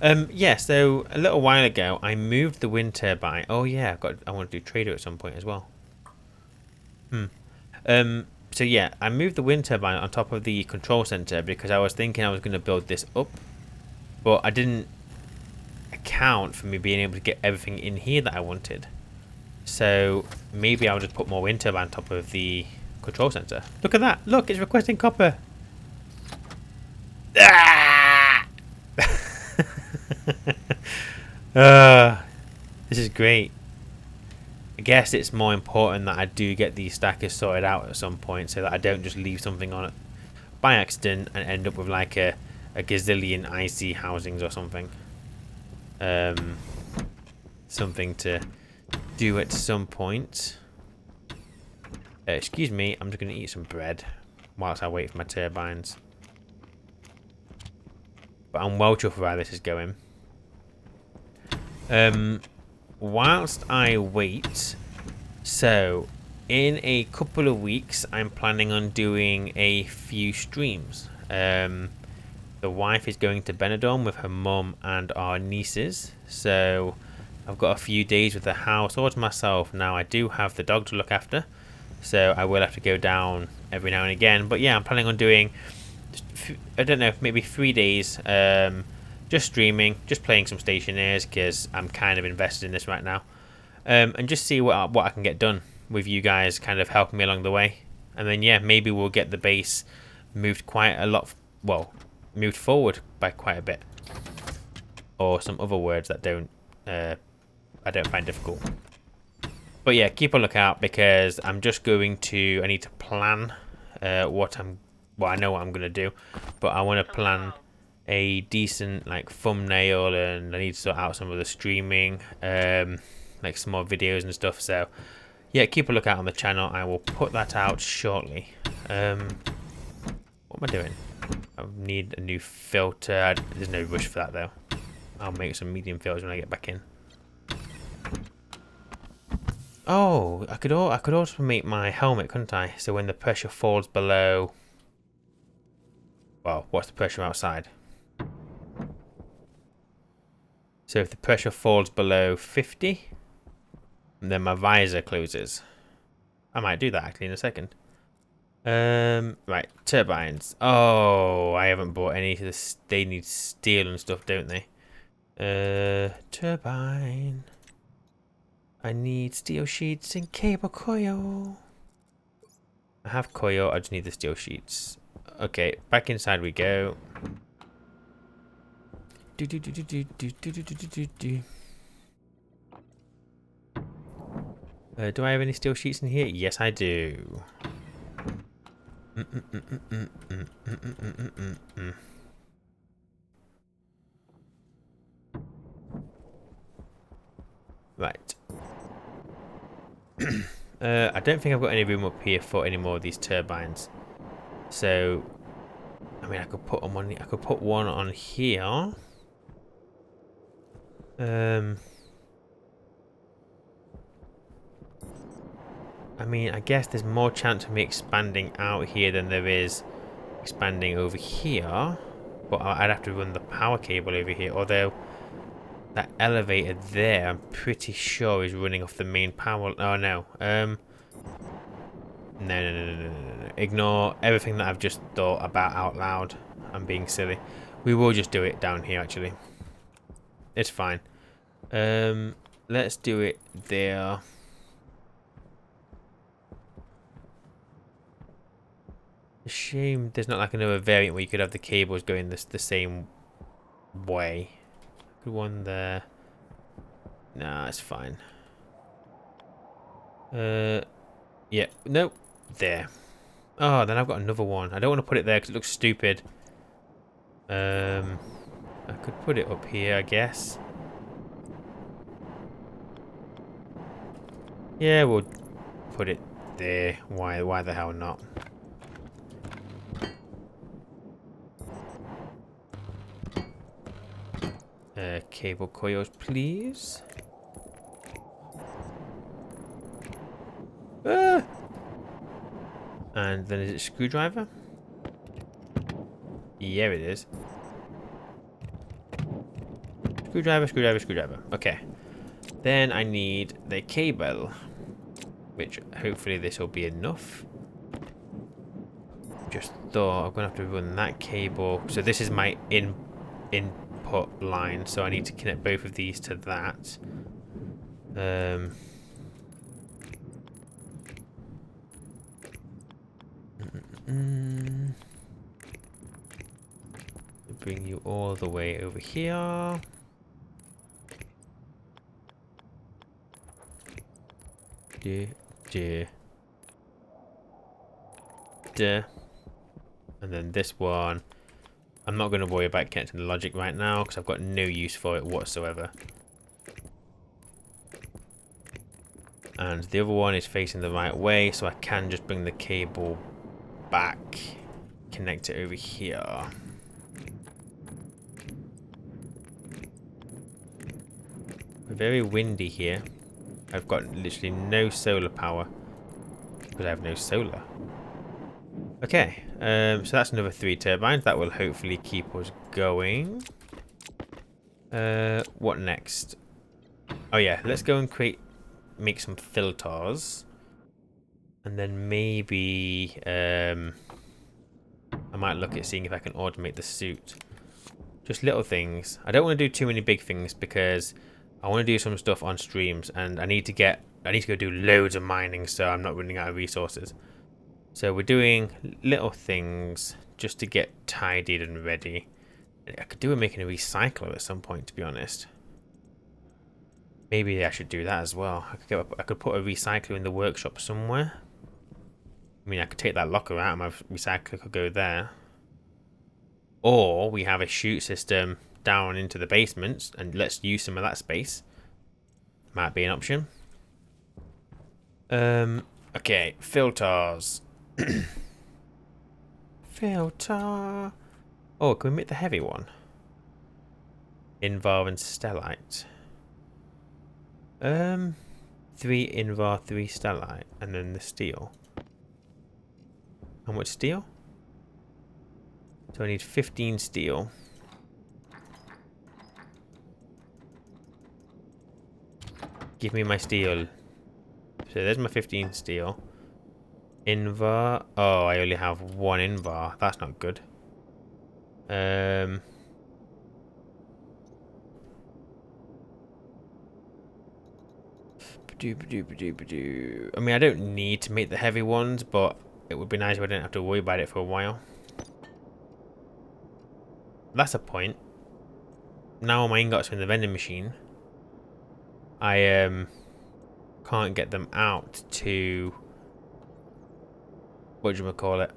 Yeah, so a little while ago, I moved the wind turbine. Oh yeah, I want to do trader at some point as well. So yeah, I moved the wind turbine on top of the control center because I was thinking I was going to build this up, but I didn't account for me being able to get everything in here that I wanted. So maybe I'll just put more wind turbine on top of the control center. Look at that! Look, it's requesting copper. Ah! This is great. I guess it's more important that I do get these stackers sorted out at some point so that I don't just leave something on it by accident and end up with like a gazillion IC housings or something. Something to do at some point. Excuse me, I'm just going to eat some bread whilst I wait for my turbines. But I'm well chuffed with how this is going. Whilst I wait, so in a couple of weeks I'm planning on doing a few streams. The wife is going to Benidorm with her mum and our nieces, so I've got a few days with the house all to myself. Now I do have the dog to look after, so I will have to go down every now and again, but yeah, I'm planning on doing, I don't know, maybe 3 days, just streaming, just playing some Stationeers because I'm kind of invested in this right now, and just see what I can get done with you guys kind of helping me along the way. And then yeah, maybe we'll get the base moved quite a lot, well, moved forward by quite a bit, or some other words that I don't find difficult. But yeah, keep a lookout because I'm just going to, I need to plan what I'm, well, I know what I'm going to do, but I want to plan a decent like thumbnail, and I need to sort out some of the streaming, like some more videos and stuff. So yeah, keep a lookout on the channel. I will put that out shortly. What am I doing? I need a new filter. There's no rush for that though. I'll make some medium filters when I get back in. Oh, I could also make my helmet, couldn't I? So when the pressure falls below, well, what's the pressure outside? So if the pressure falls below 50, then my visor closes. I might do that actually in a second. Right, turbines. Oh, I haven't bought any. They need steel and stuff, don't they? Turbine. I need steel sheets and cable coil. I have coil, I just need the steel sheets. Okay, back inside we go. Do I have any steel sheets in here? Yes, I do. Right. I don't think I've got any room up here for any more of these turbines. So, I mean, I could put them on. I could put one on here. I mean, I guess there's more chance of me expanding out here than there is expanding over here. But I'd have to run the power cable over here. Although that elevator there, I'm pretty sure is running off the main power. Oh no. No. Ignore everything that I've just thought about out loud. I'm being silly. We will just do it down here actually. It's fine. Let's do it there. A shame there's not like another variant where you could have the cables going the same way. Good one there. Nah, it's fine. Yeah, nope. There. Oh, then I've got another one. I don't want to put it there because it looks stupid. I could put it up here, I guess. Yeah, we'll put it there. Why the hell not? Cable coils, please. Ah! And then is it screwdriver? Yeah, it is. Screwdriver, screwdriver, screwdriver. Okay. Then I need the cable, which hopefully this will be enough. Just thought I'm gonna have to run that cable. So this is my input line, so I need to connect both of these to that. Bring you all the way over here. Duh. And then this one, I'm not going to worry about connecting the logic right now because I've got no use for it whatsoever. And the other one is facing the right way, so I can just bring the cable back, connect it over here. Very windy here. I've got literally no solar power because I have no solar. Okay, so that's another 3 turbines. That will hopefully keep us going. What next? Oh yeah, let's go and make some filters. And then maybe I might look at seeing if I can automate the suit. Just little things. I don't want to do too many big things because I want to do some stuff on streams and I need to go do loads of mining so I'm not running out of resources. So we're doing little things just to get tidied and ready. I could do with making a recycler at some point, to be honest. Maybe I should do that as well. I could put a recycler in the workshop somewhere. I mean, I could take that locker out and my recycler could go there. Or we have a chute system down into the basements and let's use some of that space. Might be an option. Okay, filters. Filter. Oh, can we make the heavy one? Invar and stellite. 3 Invar, 3 stellite, and then the steel. How much steel? So I need 15 steel. Give me my steel. So there's my 15 steel. Invar. Oh, I only have 1 Invar. That's not good. I mean, I don't need to make the heavy ones, but it would be nice if I didn't have to worry about it for a while. That's a point. Now all my ingots are in the vending machine. I can't get them out to whatchamacallit.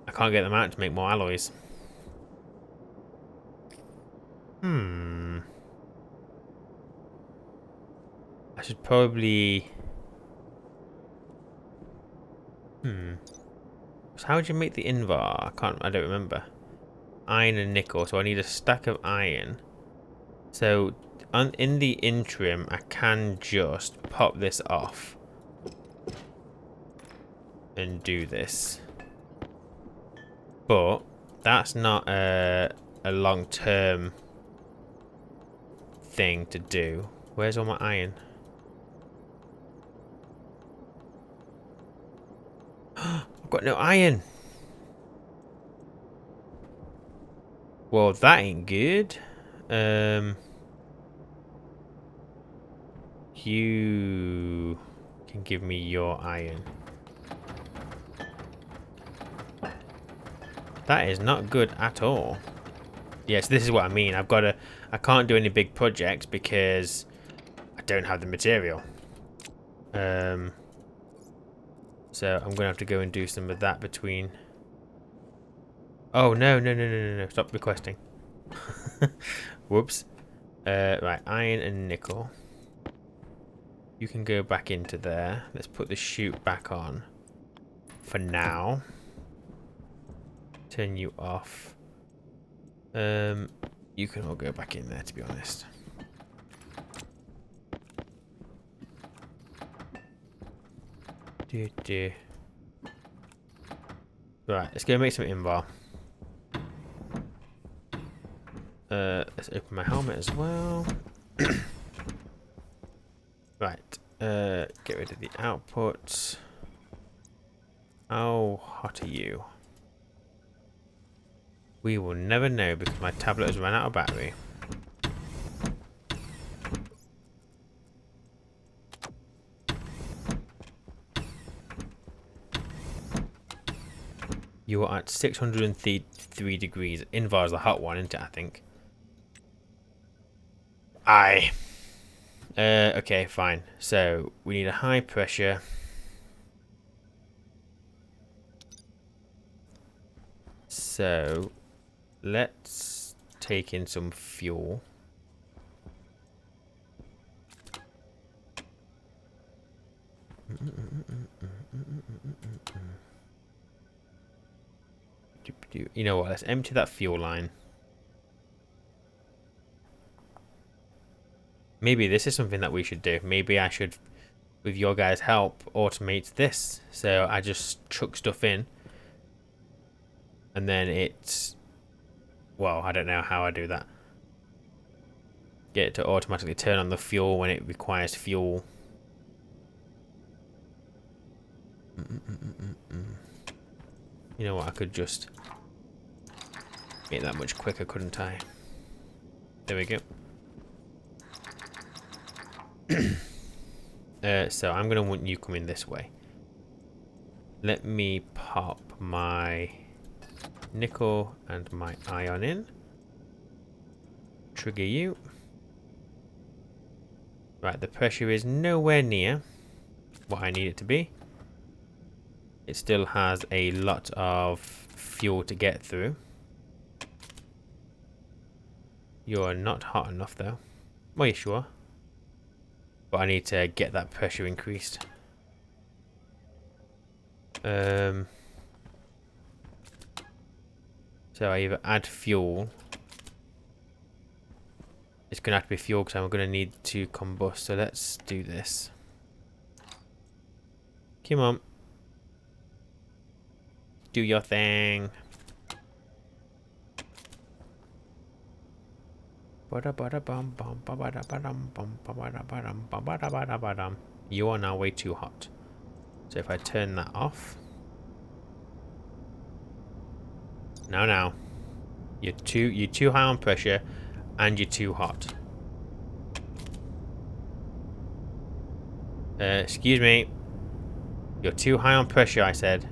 I can't get them out to make more alloys. I should probably... So how would you make the Invar? I don't remember. Iron and nickel, so I need a stack of iron. So in the interim, I can just pop this off and do this. But that's not a long-term thing to do. Where's all my iron? I've got no iron. Well, that ain't good. You can give me your iron. That is not good at all. Yes, this is what I mean. I can't do any big projects because I don't have the material. So I'm gonna have to go and do some of that between. Oh no! Stop requesting. Whoops. Right, iron and nickel. You can go back into there. Let's put the chute back on for now. Turn you off. You can all go back in there, to be honest. Right, let's go make some invar. Let's open my helmet as well. Right. Get rid of the output. How hot are you? We will never know because my tablet has run out of battery. You are at 603 degrees. Invar's the hot one, isn't it, I think? Aye. Okay, fine. So, we need a high pressure. So, let's take in some fuel. You know what? Let's empty that fuel line. Maybe this is something that we should do. Maybe I should, with your guys' help, automate this. So I just chuck stuff in. And then it's... Well, I don't know how I do that. Get it to automatically turn on the fuel when it requires fuel. You know what? I could just make that much quicker, couldn't I? There we go. So I'm going to want you coming this way. Let me pop my nickel and my ion in. Trigger you. Right, the pressure is nowhere near what I need it to be. It still has a lot of fuel to get through. You're not hot enough though. Well, you sure? But I need to get that pressure increased. So I either add fuel. It's going to have to be fuel because I'm going to need to combust. So let's do this. Come on. Do your thing. You are now way too hot. So if I turn that off. Now. You're too high on pressure and you're too hot. Excuse me. You're too high on pressure, I said.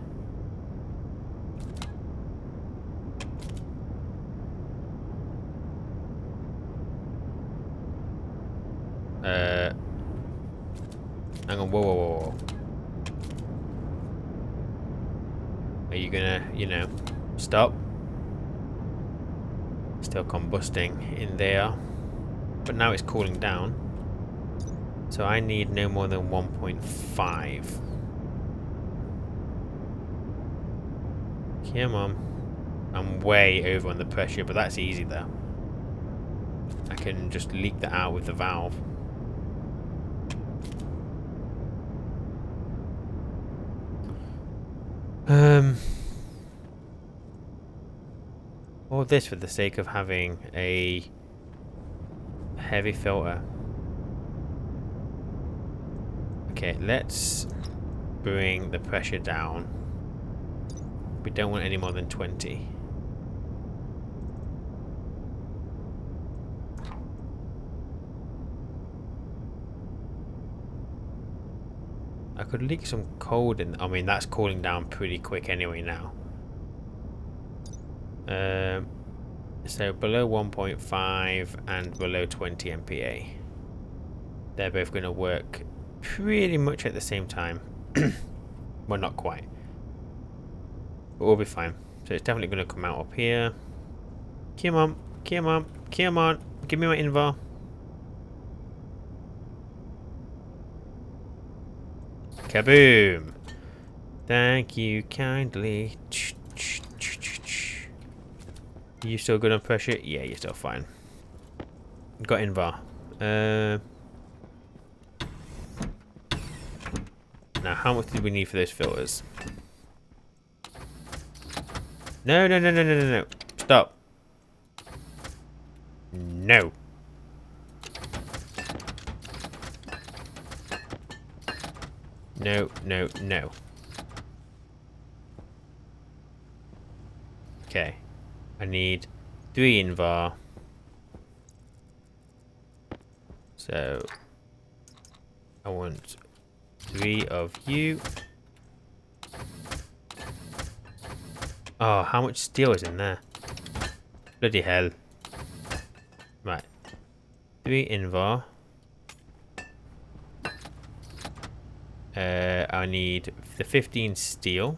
Hang on, whoa. Are you gonna, you know, stop? Still combusting in there. But now it's cooling down. So I need no more than 1.5. Come on. I'm way over on the pressure, but that's easy though. I can just leak that out with the valve. All this for the sake of having a heavy filter. Okay, let's bring the pressure down. We don't want any more than 20. I could leak some cold in. I mean, that's cooling down pretty quick anyway now. So below 1.5 and below 20 MPa. They're both going to work pretty much at the same time. Well, not quite. But we'll be fine. So it's definitely going to come out up here. Come on. Give me my invar. Kaboom! Thank you kindly. You still good on pressure? Yeah, you're still fine. Got invar. Now, how much did we need for those filters? No. Stop. No. No, no, no. Okay. I need 3 invar. So I want 3 of you. Oh, how much steel is in there? Bloody hell. Right. 3 invar. I need the 15 steel.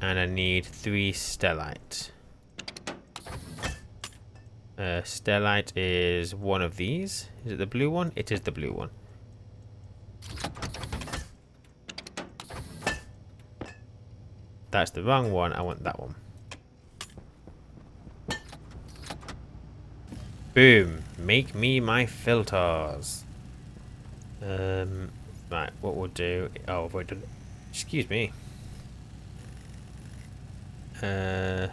And I need 3 stellite. Stellite is one of these. Is it the blue one? It is the blue one. That's the wrong one. I want that one. Boom. Make me my filters. Right, what we'll do... Oh, I've already done... Excuse me. I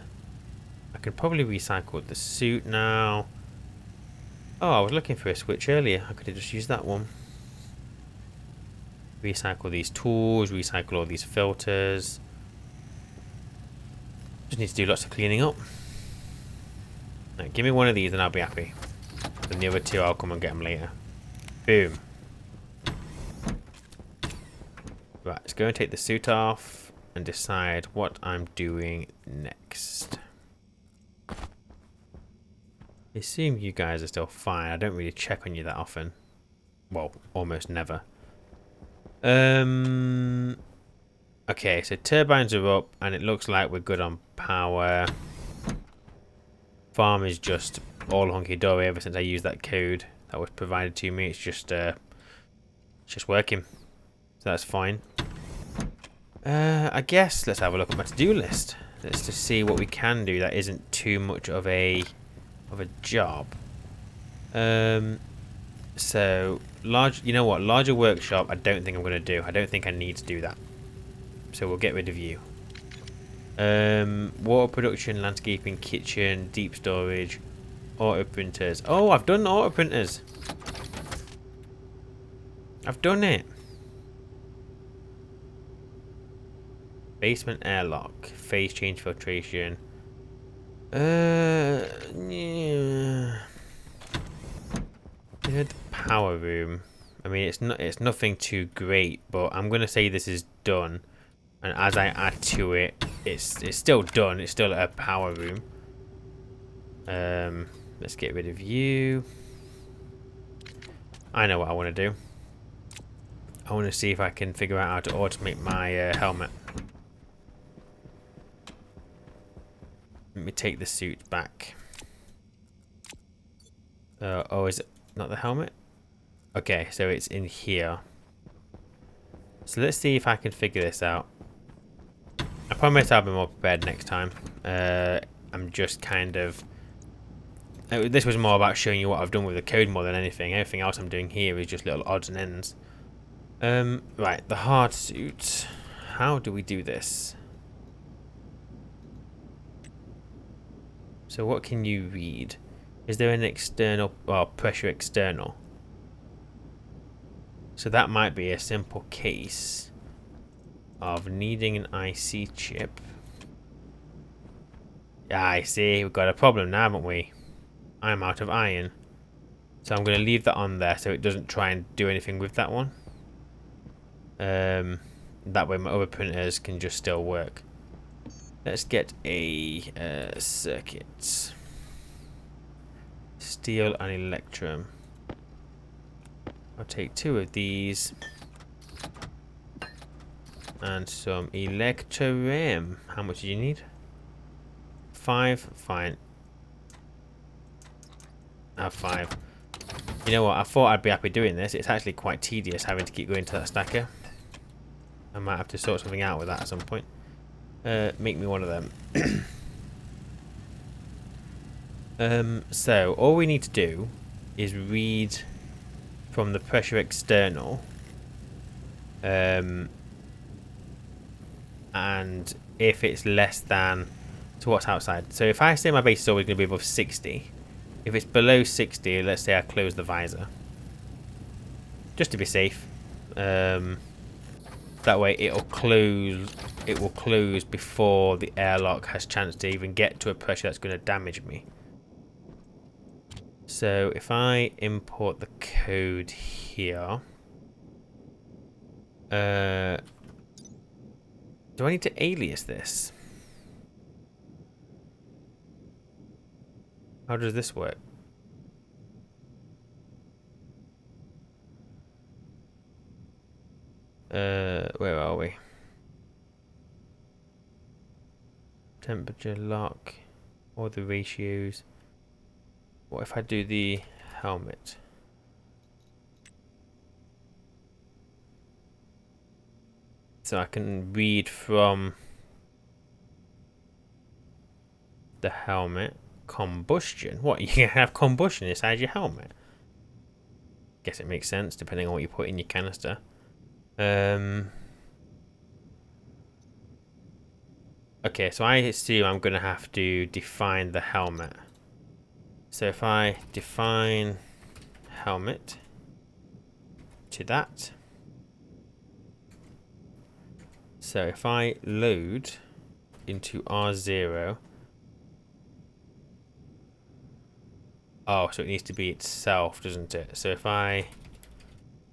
could probably recycle the suit now. Oh, I was looking for a switch earlier. I could have just used that one. Recycle these tools, recycle all these filters. Just need to do lots of cleaning up. Right, give me one of these and I'll be happy. And the other 2, I'll come and get them later. Boom. Right, let's go and take the suit off and decide what I'm doing next. I assume you guys are still fine. I don't really check on you that often. Well, almost never. Okay, so turbines are up and it looks like we're good on power. Farm is just all hunky-dory ever since I used that code that was provided to me. It's just working. So that's fine. I guess let's have a look at my to-do list. Let's just see what we can do that isn't too much of a job. So large, you know what? Larger workshop. I don't think I'm going to do. I don't think I need to do that. So we'll get rid of you. Water production, landscaping, kitchen, deep storage, auto printers. Oh, I've done auto printers. I've done it. Basement airlock, phase change filtration. Yeah. The power room. I mean, it's nothing too great, but I'm gonna say this is done. And as I add to it, it's still done. It's still a power room. Let's get rid of you. I know what I want to do. I want to see if I can figure out how to automate my helmet. Let me take the suit back. Oh, is it not the helmet? Okay, so it's in here. So let's see if I can figure this out. I promise I'll be more prepared next time. I'm just kind of... This was more about showing you what I've done with the code more than anything. Everything else I'm doing here is just little odds and ends. Right, the hard suit. How do we do this? So what can you read? Is there an external, well, pressure external? So that might be a simple case of needing an IC chip. Yeah, I see. We've got a problem now, haven't we? I'm out of iron. So I'm going to leave that on there so it doesn't try and do anything with that one. That way my other printers can just still work. Let's get a circuit. Steel and electrum. I'll take 2 of these. And some electrum. How much do you need? 5? Fine. I have 5. You know what? I thought I'd be happy doing this. It's actually quite tedious having to keep going to that stacker. I might have to sort something out with that at some point. Make me one of them. So all we need to do is read from the pressure external, and if it's less than So what's outside? So if I say my base is always going to be above 60, if it's below 60, let's say I close the visor. Just to be safe. That way it'll close. It will close before the airlock has chance to even get to a pressure that's going to damage me. So if I import the code here, do I need to alias this? How does this work? Where are we? Temperature, lock, all the ratios. What if I do the helmet? So I can read from the helmet. Combustion? What, you can have combustion inside your helmet? Guess it makes sense depending on what you put in your canister. Okay, so I assume I'm going to have to define the helmet. So if I define helmet to that. So if I load into R0. Oh, so it needs to be itself, doesn't it? So if I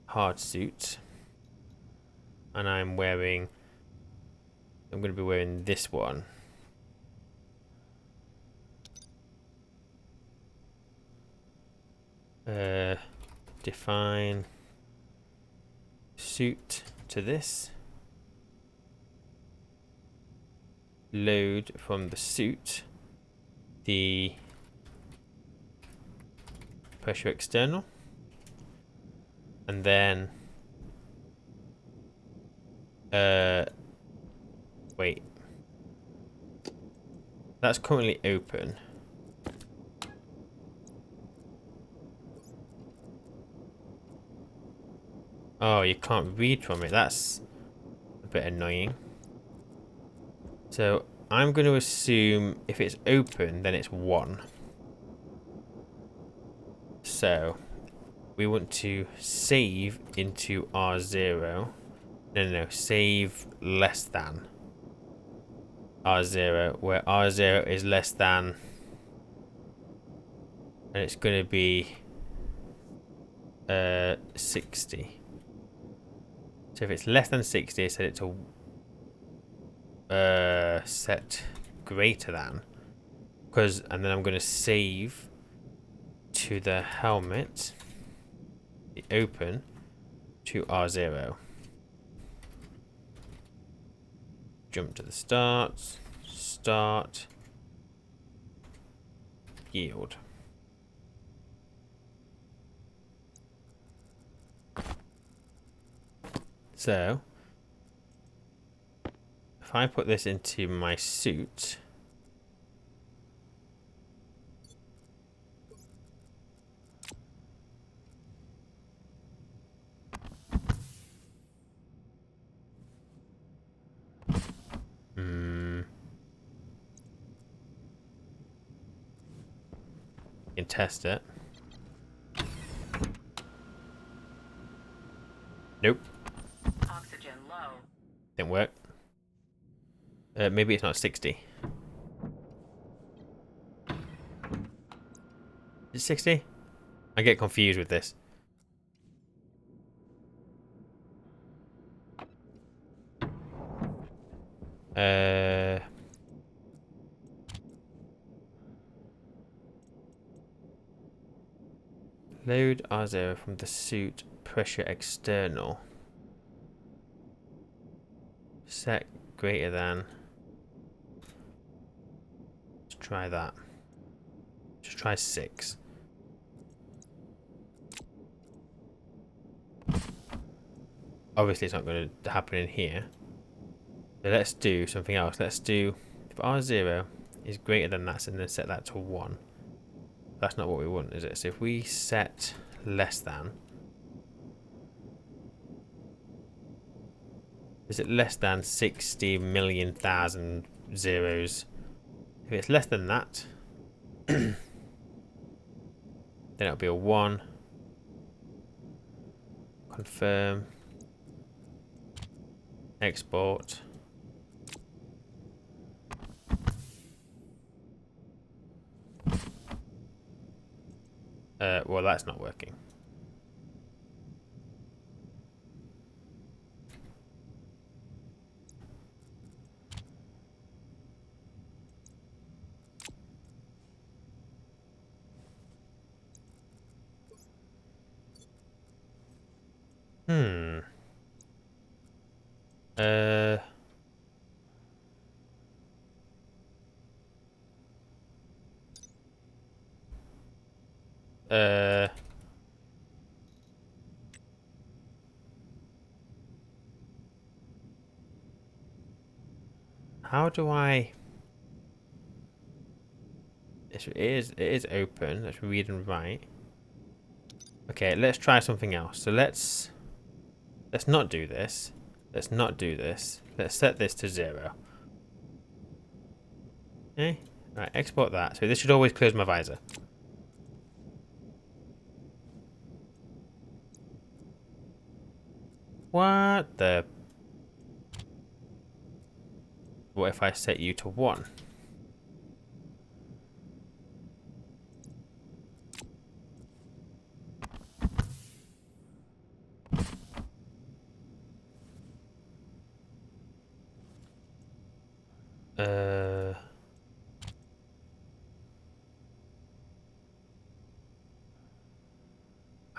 hard suit and I'm going to be wearing this one. Define suit to this. Load from the suit the pressure external. And then wait. That's currently open. Oh, you can't read from it. That's a bit annoying. So I'm going to assume if it's open, then it's 1. So we want to save into R0. No, save less than R0, where R0 is less than, and it's going to be 60. So if it's less than 60, set it to set greater than, and then I'm going to save to the helmet, the open to R0. Jump to the start, yield. So if I put this into my suit, you can test it. Nope. Oxygen low. Didn't work. Maybe it's not 60. Is it 60? I get confused with this. Load R0 from the suit, pressure external. Set greater than. Let's try that. Just try 6. Obviously it's not going to happen in here. So let's do something else. Let's do, if R0 is greater than that, and then set that to 1. That's not what we want, is it? So if we set less than, is it less than 60 million thousand zeros? If it's less than that, then it'll be a 1. Confirm. Export. Well, that's not working. Hmm. Uh. Uh. How do I? It is open. Let's read and write. Okay, let's try something else. So let's not do this. Let's not do this. Let's set this to 0. Okay. Right. Export that. So this should always close my visor. What the? What if I set you to 1? Uh.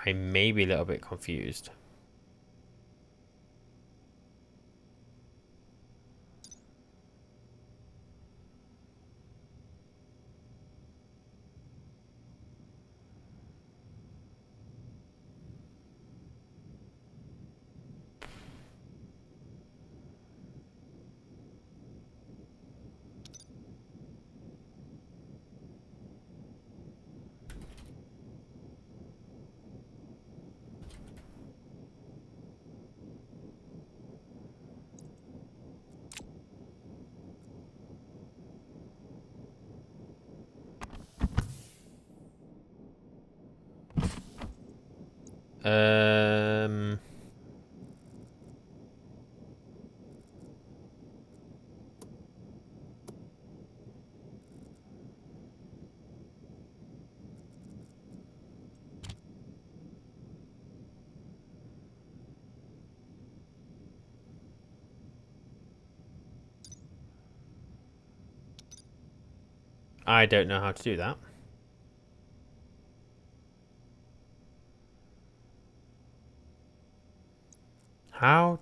I may be a little bit confused. Um. I don't know how to do that. How?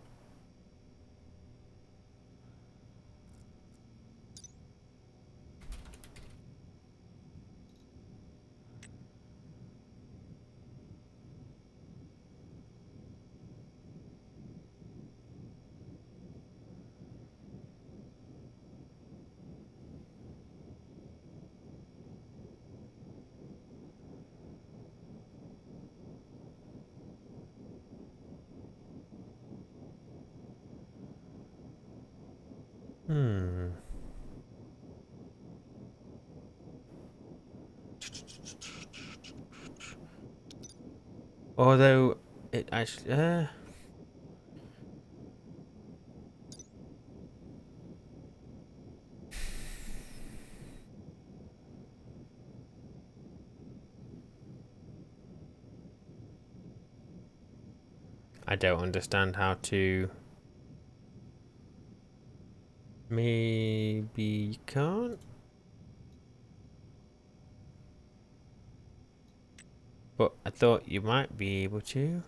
Hmm. Although it actually. I don't understand how to. Maybe you can't. But I thought you might be able to.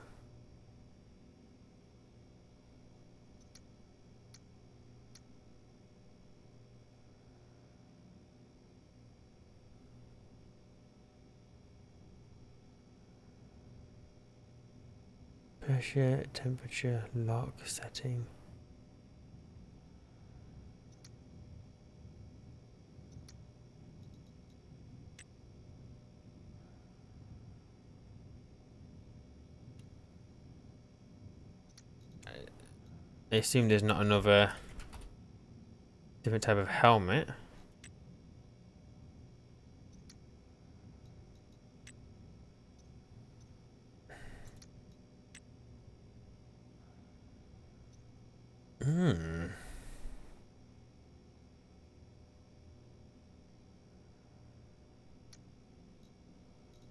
Pressure, temperature, lock, setting. I assume there's not another different type of helmet.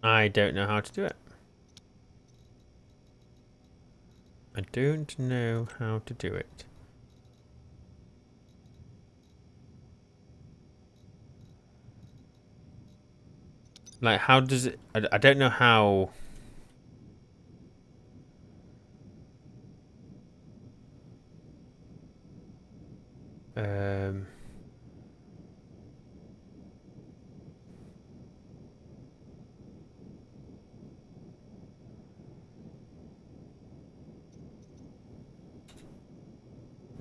I don't know how to do it. I don't know how to do it. Like, how does it... I don't know how... Um...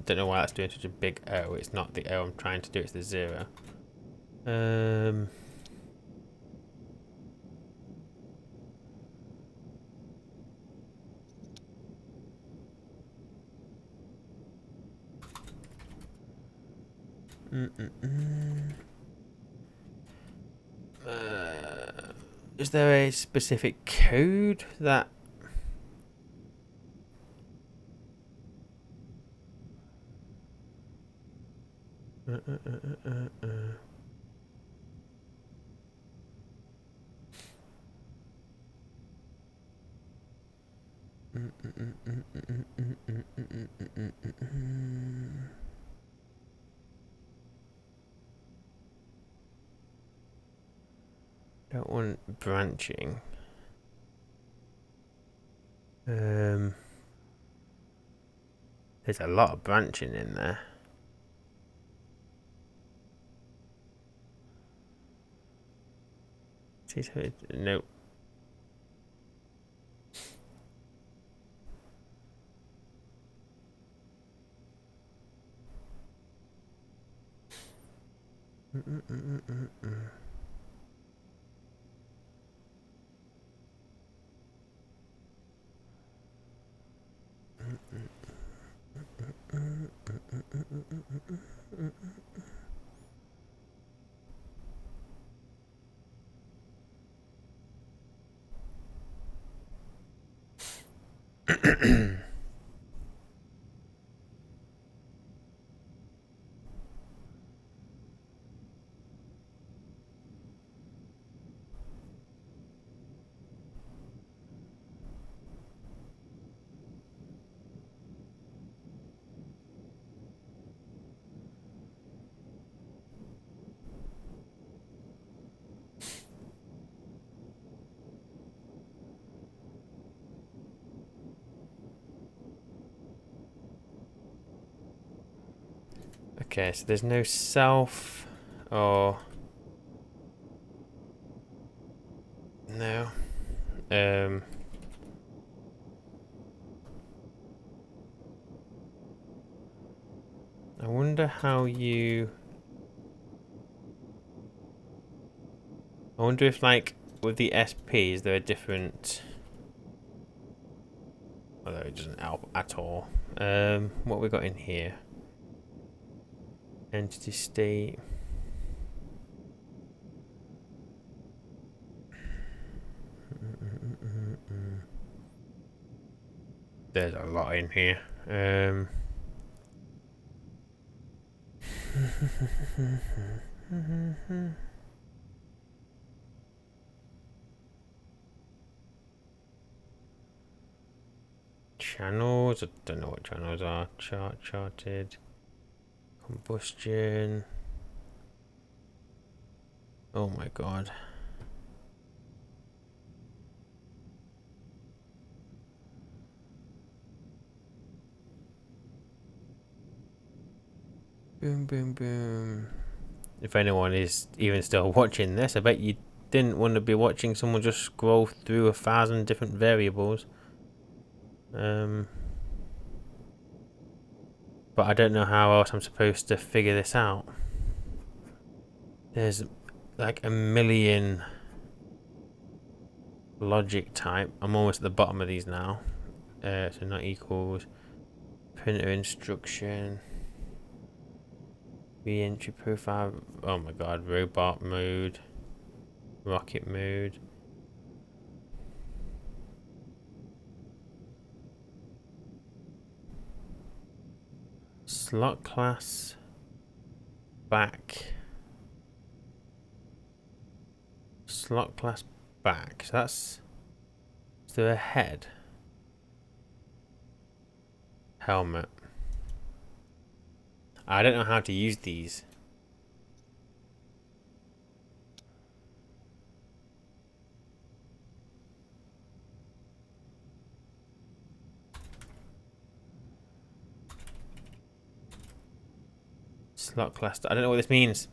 Don't know why that's doing such a big O. It's not the O I'm trying to do, it's the 0. Um... Is there a specific code that... Don't want branching. There's a lot of branching in there. See, so nope. Okay, so there's no self or no. I wonder how you... I wonder if, like, with the SPs, there are different... Although it doesn't help at all. What we got in here? Entity state. There's a lot in here. Channels. I don't know what channels are. Charted. Combustion. Oh my god. Boom, boom, boom. If anyone is even still watching this, I bet you didn't want to be watching someone just scroll through 1,000 different variables. But I don't know how else I'm supposed to figure this out. There's like a million logic type. I'm almost at the bottom of these now. So not equals. Printer instruction. Re-entry profile. Oh my god. Robot mode. Rocket mode. Slot class back. Slot class back. So that's the head. Helmet. I don't know how to use these. Slot class. I don't know what this means.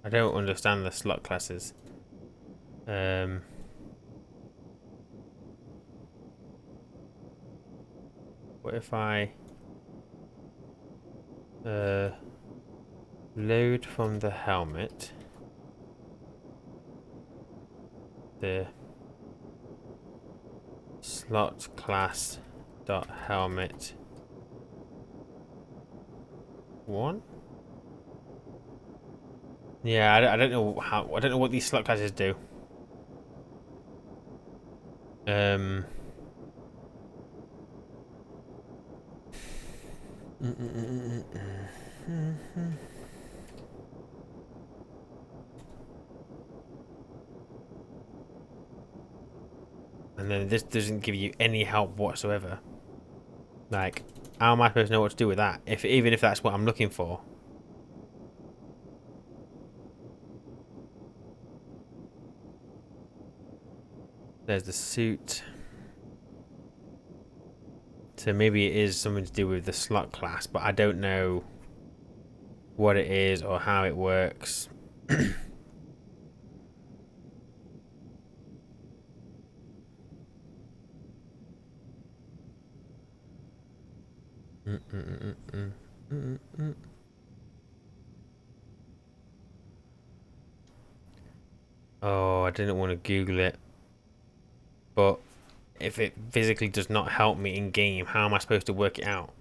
I don't understand the slot classes. What if I load from the helmet the slot class dot helmet 1? Yeah, I don't know how. I don't know what these slot classes do. And then this doesn't give you any help whatsoever. Like, how am I supposed to know what to do with that? Even if that's what I'm looking for. There's the suit. So maybe it is something to do with the slot class, but I don't know what it is or how it works. Oh, I didn't want to Google it. But if it physically does not help me in game, how am I supposed to work it out?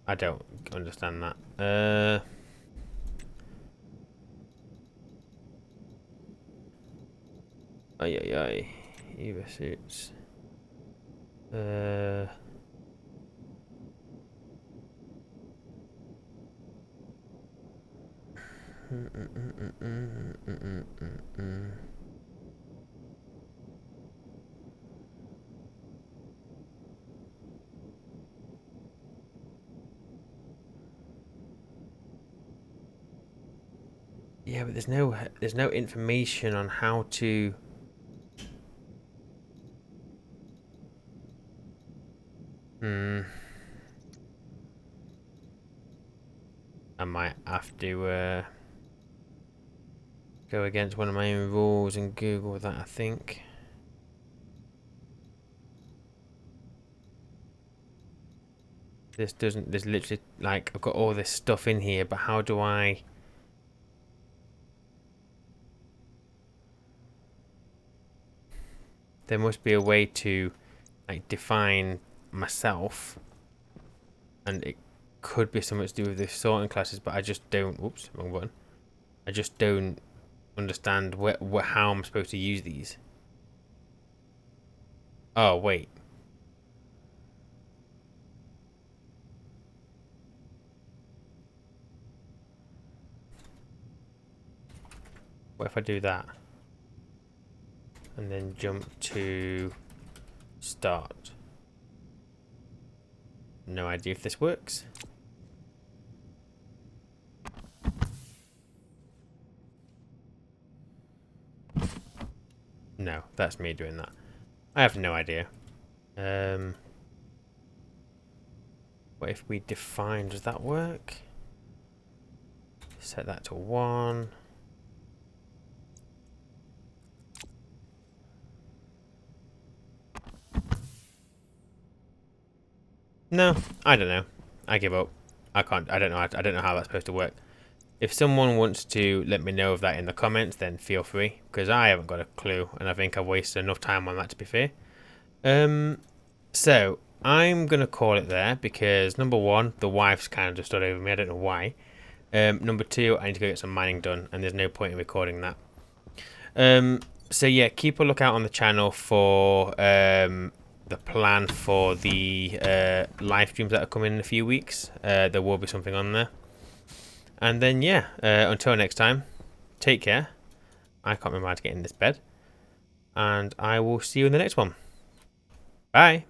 I don't understand that. Ay. Eva suits. Yeah, but there's no information on how to. I might have to go against one of my own rules and Google that, I think. There's literally, like, I've got all this stuff in here, but how do I... There must be a way to, like, define myself, and it could be something to do with the sorting classes, but I just don't... Whoops, wrong button. I just don't understand how I'm supposed to use these. Oh, wait. What if I do that? And then jump to start. No idea if this works. No, that's me doing that. I have no idea. What if we define, does that work? Set that to 1. No, I don't know. I give up. I can't. I don't know. I don't know how that's supposed to work. If someone wants to let me know of that in the comments, then feel free, because I haven't got a clue, and I think I've wasted enough time on that, to be fair. So I'm gonna call it there because number one, the wife's kind of just stood over me. I don't know why. Number two, I need to go get some mining done, and there's no point in recording that. So yeah, keep a lookout on the channel for the plan for the live streams that are coming in a few weeks. There will be something on there. And then, yeah, until next time, take care. I can't remember how to get in this bed. And I will see you in the next one. Bye.